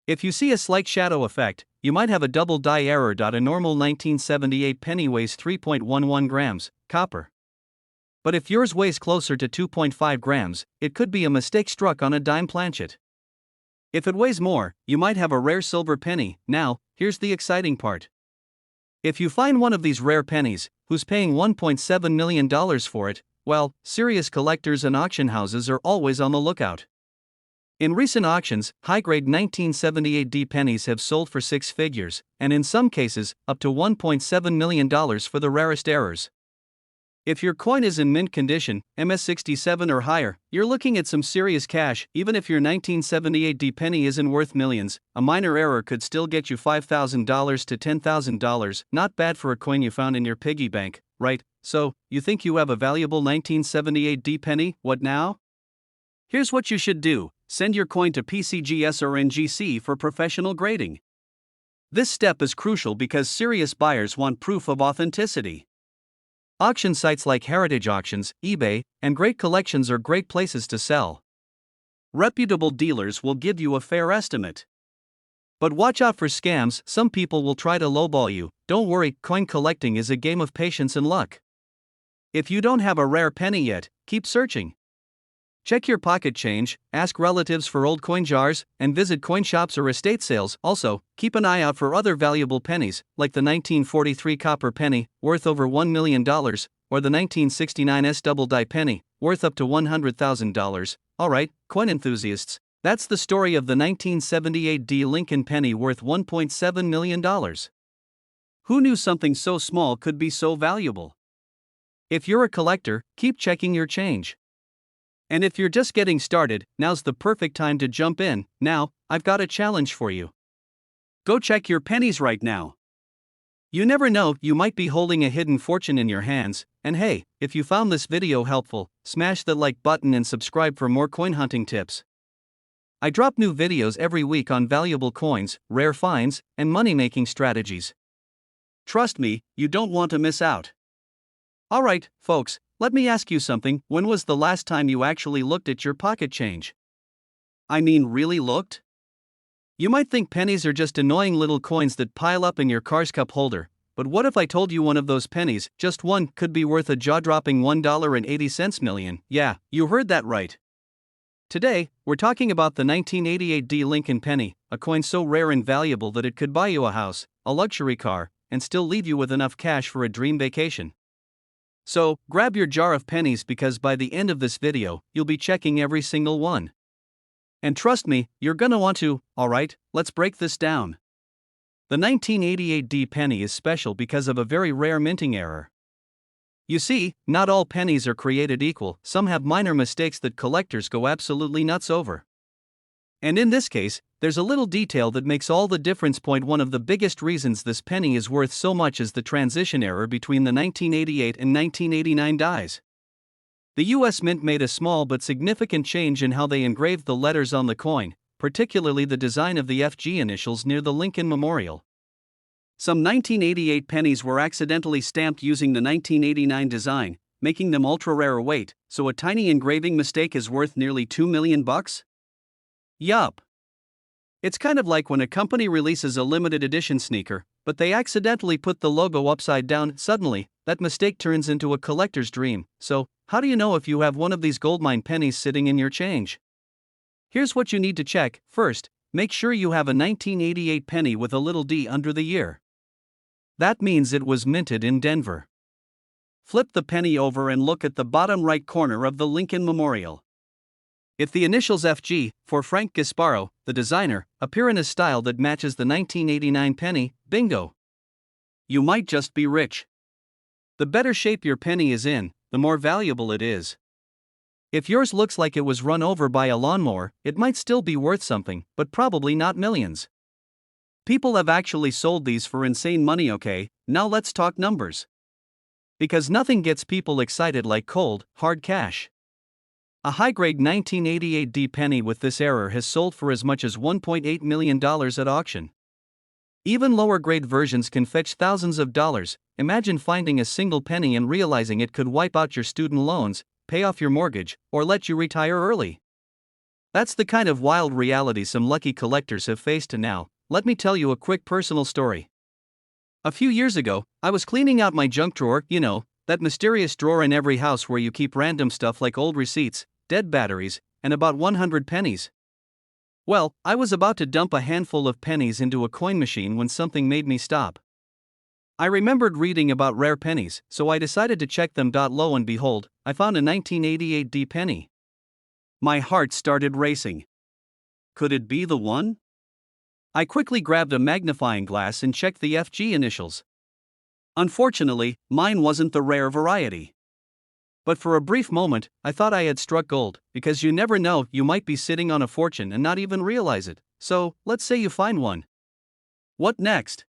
If you see a slight shadow effect, you might have a double die error. A normal 1978 penny weighs 3.11 grams, copper. But if yours weighs closer to 2.5 grams, it could be a mistake struck on a dime planchet. If it weighs more, you might have a rare silver penny. Now, here's the exciting part. If you find one of these rare pennies, who's paying $1.7 million for it, well, serious collectors and auction houses are always on the lookout. In recent auctions, high-grade 1978 D pennies have sold for six figures, and in some cases, up to $1.7 million for the rarest errors. If your coin is in mint condition, MS67 or higher, you're looking at some serious cash. Even if your 1978 D penny isn't worth millions, a minor error could still get you $5,000 to $10,000. Not bad for a coin you found in your piggy bank, right? So, you think you have a valuable 1978 D penny? What now? Here's what you should do. Send your coin to PCGS or NGC for professional grading. This step is crucial because serious buyers want proof of authenticity. Auction sites like Heritage Auctions, eBay, and Great Collections are great places to sell. Reputable dealers will give you a fair estimate. But watch out for scams. Some people will try to lowball you. Don't worry, coin collecting is a game of patience and luck. If you don't have a rare penny yet, keep searching. Check your pocket change, ask relatives for old coin jars, and visit coin shops or estate sales. Also, keep an eye out for other valuable pennies, like the 1943 copper penny, worth over $1 million, or the 1969 S double die penny, worth up to $100,000. Alright, coin enthusiasts, that's the story of the 1978 D Lincoln penny worth $1.7 million. Who knew something so small could be so valuable? If you're a collector, keep checking your change. And if you're just getting started, now's the perfect time to jump in. Now, I've got a challenge for you. Go check your pennies right now. You never know, you might be holding a hidden fortune in your hands. And hey, if you found this video helpful, smash the like button and subscribe for more coin hunting tips. I drop new videos every week on valuable coins, rare finds, and money-making strategies. Trust me, you don't want to miss out. Alright, folks, let me ask you something. When was the last time you actually looked at your pocket change? I mean, really looked? You might think pennies are just annoying little coins that pile up in your car's cup holder, but what if I told you one of those pennies, just one, could be worth a jaw-dropping $1.80 million? Yeah, you heard that right. Today, we're talking about the 1988 D Lincoln penny, a coin so rare and valuable that it could buy you a house, a luxury car, and still leave you with enough cash for a dream vacation. So, grab your jar of pennies because by the end of this video, you'll be checking every single one. And trust me, you're gonna want to. Alright, let's break this down. The 1988 D penny is special because of a very rare minting error. You see, not all pennies are created equal. Some have minor mistakes that collectors go absolutely nuts over. And in this case, there's a little detail that makes all the difference. One of the biggest reasons this penny is worth so much is the transition error between the 1988 and 1989 dies. The U.S. Mint made a small but significant change in how they engraved the letters on the coin, particularly the design of the FG initials near the Lincoln Memorial. Some 1988 pennies were accidentally stamped using the 1989 design, making them ultra-rare weight, so a tiny engraving mistake is worth nearly $2 million? Yup. It's kind of like when a company releases a limited edition sneaker, but they accidentally put the logo upside down. Suddenly, that mistake turns into a collector's dream. So, how do you know if you have one of these goldmine pennies sitting in your change? Here's what you need to check. First, make sure you have a 1988 penny with a little d under the year. That means it was minted in Denver. Flip the penny over and look at the bottom right corner of the Lincoln Memorial. If the initials FG, for Frank Gasparo, the designer, appear in a style that matches the 1989 penny, bingo! You might just be rich. The better shape your penny is in, the more valuable it is. If yours looks like it was run over by a lawnmower, it might still be worth something, but probably not millions. People have actually sold these for insane money. Okay, now let's talk numbers. Because nothing gets people excited like cold, hard cash. A high-grade 1988 D penny with this error has sold for as much as $1.8 million at auction. Even lower-grade versions can fetch thousands of dollars. Imagine finding a single penny and realizing it could wipe out your student loans, pay off your mortgage, or let you retire early. That's the kind of wild reality some lucky collectors have faced. Now, let me tell you a quick personal story. A few years ago, I was cleaning out my junk drawer, that mysterious drawer in every house where you keep random stuff like old receipts, dead batteries, and about 100 pennies. Well, I was about to dump a handful of pennies into a coin machine when something made me stop. I remembered reading about rare pennies, so I decided to check them. Lo and behold, I found a 1988 D penny. My heart started racing. Could it be the one? I quickly grabbed a magnifying glass and checked the FG initials. Unfortunately, mine wasn't the rare variety. But for a brief moment, I thought I had struck gold, because you never know, you might be sitting on a fortune and not even realize it. So, let's say you find one. What next?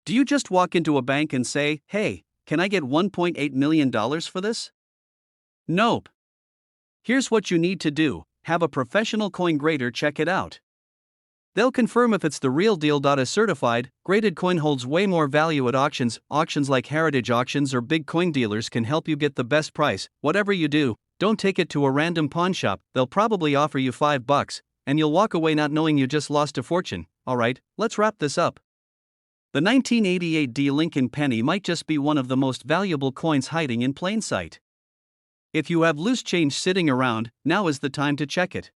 Do you just walk into a bank and say, "Hey, can I get $1.8 million for this?" Nope. Here's what you need to do: have a professional coin grader check it out. They'll confirm if it's the real deal. A certified, graded coin holds way more value at auctions. Auctions like heritage auctions or big coin dealers can help you get the best price. Whatever you do, don't take it to a random pawn shop. They'll probably offer you $5, and you'll walk away not knowing you just lost a fortune. Alright, let's wrap this up. The 1988 D Lincoln penny might just be one of the most valuable coins hiding in plain sight. If you have loose change sitting around, now is the time to check it.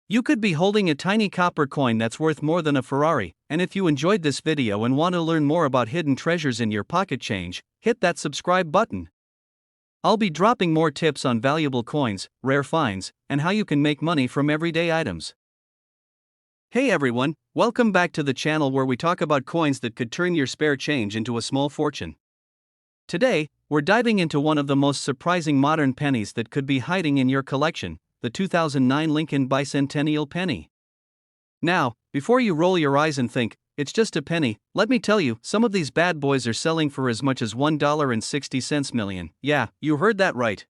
You could be holding a tiny copper coin that's worth more than a Ferrari, and if you enjoyed this video and want to learn more about hidden treasures in your pocket change, hit that subscribe button. I'll be dropping more tips on valuable coins, rare finds, and how you can make money from everyday items. Hey everyone, welcome back to the channel where we talk about coins that could turn your spare change into a small fortune. Today, we're diving into one of the most surprising modern pennies that could be hiding in your collection, the 2009 Lincoln Bicentennial Penny. Now, before you roll your eyes and think, it's just a penny, let me tell you, some of these bad boys are selling for as much as $1.60 million. Yeah, you heard that right.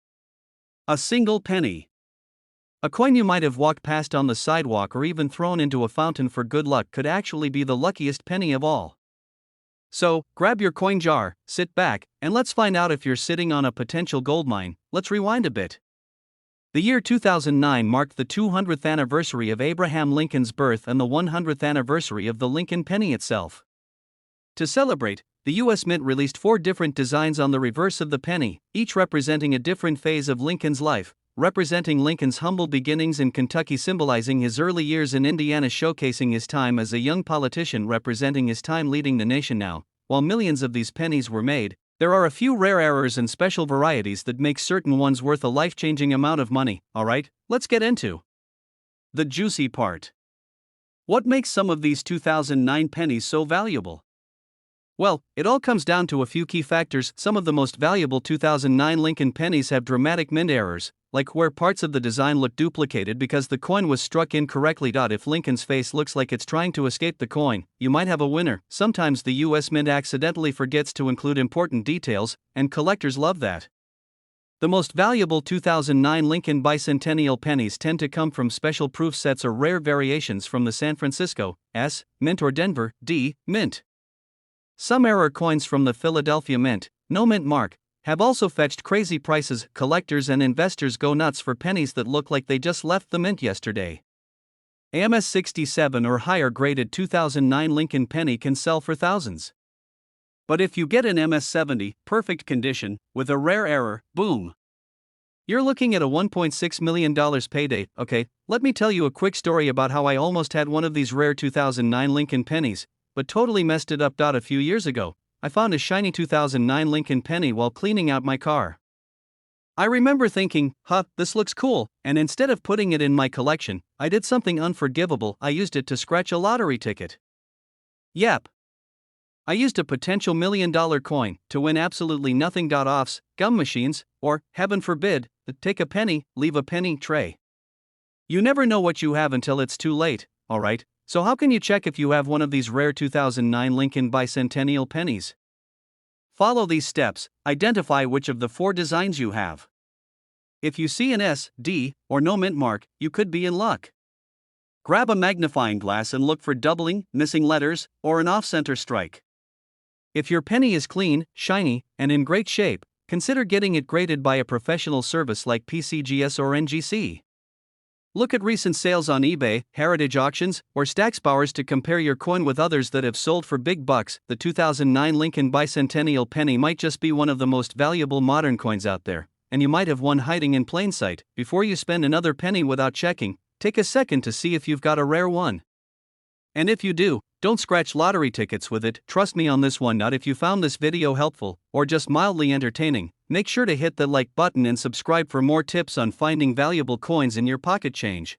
A single penny. A coin you might have walked past on the sidewalk or even thrown into a fountain for good luck could actually be the luckiest penny of all. So, grab your coin jar, sit back, and let's find out if you're sitting on a potential goldmine. Let's rewind a bit. The year 2009 marked the 200th anniversary of Abraham Lincoln's birth and the 100th anniversary of the Lincoln penny itself. To celebrate, the U.S. Mint released 4 different designs on the reverse of the penny, each representing a different phase of Lincoln's life, representing Lincoln's humble beginnings in Kentucky, symbolizing his early years in Indiana, showcasing his time as a young politician, representing his time leading the nation. Now, while millions of these pennies were made, there are a few rare errors and special varieties that make certain ones worth a life-changing amount of money. Alright, let's get into the juicy part. What makes some of these 2009 pennies so valuable? Well, it all comes down to a few key factors. Some of the most valuable 2009 Lincoln pennies have dramatic mint errors, like where parts of the design look duplicated because the coin was struck incorrectly. If Lincoln's face looks like it's trying to escape the coin, you might have a winner. Sometimes the U.S. Mint accidentally forgets to include important details, and collectors love that. The most valuable 2009 Lincoln Bicentennial pennies tend to come from special proof sets or rare variations from the San Francisco S. Mint or Denver D. Mint. Some error coins from the Philadelphia Mint, no mint mark, have also fetched crazy prices. Collectors and investors go nuts for pennies that look like they just left the mint yesterday. A MS 67 or higher graded 2009 Lincoln penny can sell for thousands. But if you get an MS 70, perfect condition, with a rare error, boom! You're looking at a $1.6 million payday. Okay, let me tell you a quick story about how I almost had one of these rare 2009 Lincoln pennies, but totally messed it up. A few years ago, I found a shiny 2009 Lincoln penny while cleaning out my car. I remember thinking, this looks cool, and instead of putting it in my collection, I did something unforgivable. I used it to scratch a lottery ticket. Yep. I used a potential $1 million coin to win absolutely nothing. Offs, gum machines, or, heaven forbid, take a penny, leave a penny tray. You never know what you have until it's too late, alright? So, how can you check if you have one of these rare 2009 Lincoln Bicentennial pennies? Follow these steps, identify which of the 4 designs you have. If you see an S, D, or no mint mark, you could be in luck. Grab a magnifying glass and look for doubling, missing letters, or an off-center strike. If your penny is clean, shiny, and in great shape, consider getting it graded by a professional service like PCGS or NGC. Look at recent sales on eBay, heritage auctions, or Stacksbowers to compare your coin with others that have sold for big bucks. The 2009 Lincoln Bicentennial penny might just be one of the most valuable modern coins out there, and you might have one hiding in plain sight. Before you spend another penny without checking, take a second to see if you've got a rare one. And if you do, don't scratch lottery tickets with it. Trust me on this one. Not if you found this video helpful, or just mildly entertaining, make sure to hit the like button and subscribe for more tips on finding valuable coins in your pocket change.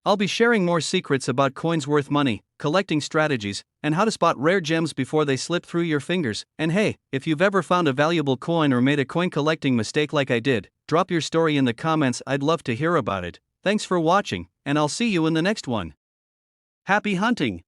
I'll be sharing more secrets about coins worth money, collecting strategies, and how to spot rare gems before they slip through your fingers. And hey, if you've ever found a valuable coin or made a coin collecting mistake like I did, drop your story in the comments. I'd love to hear about it. Thanks for watching, and I'll see you in the next one. Happy hunting!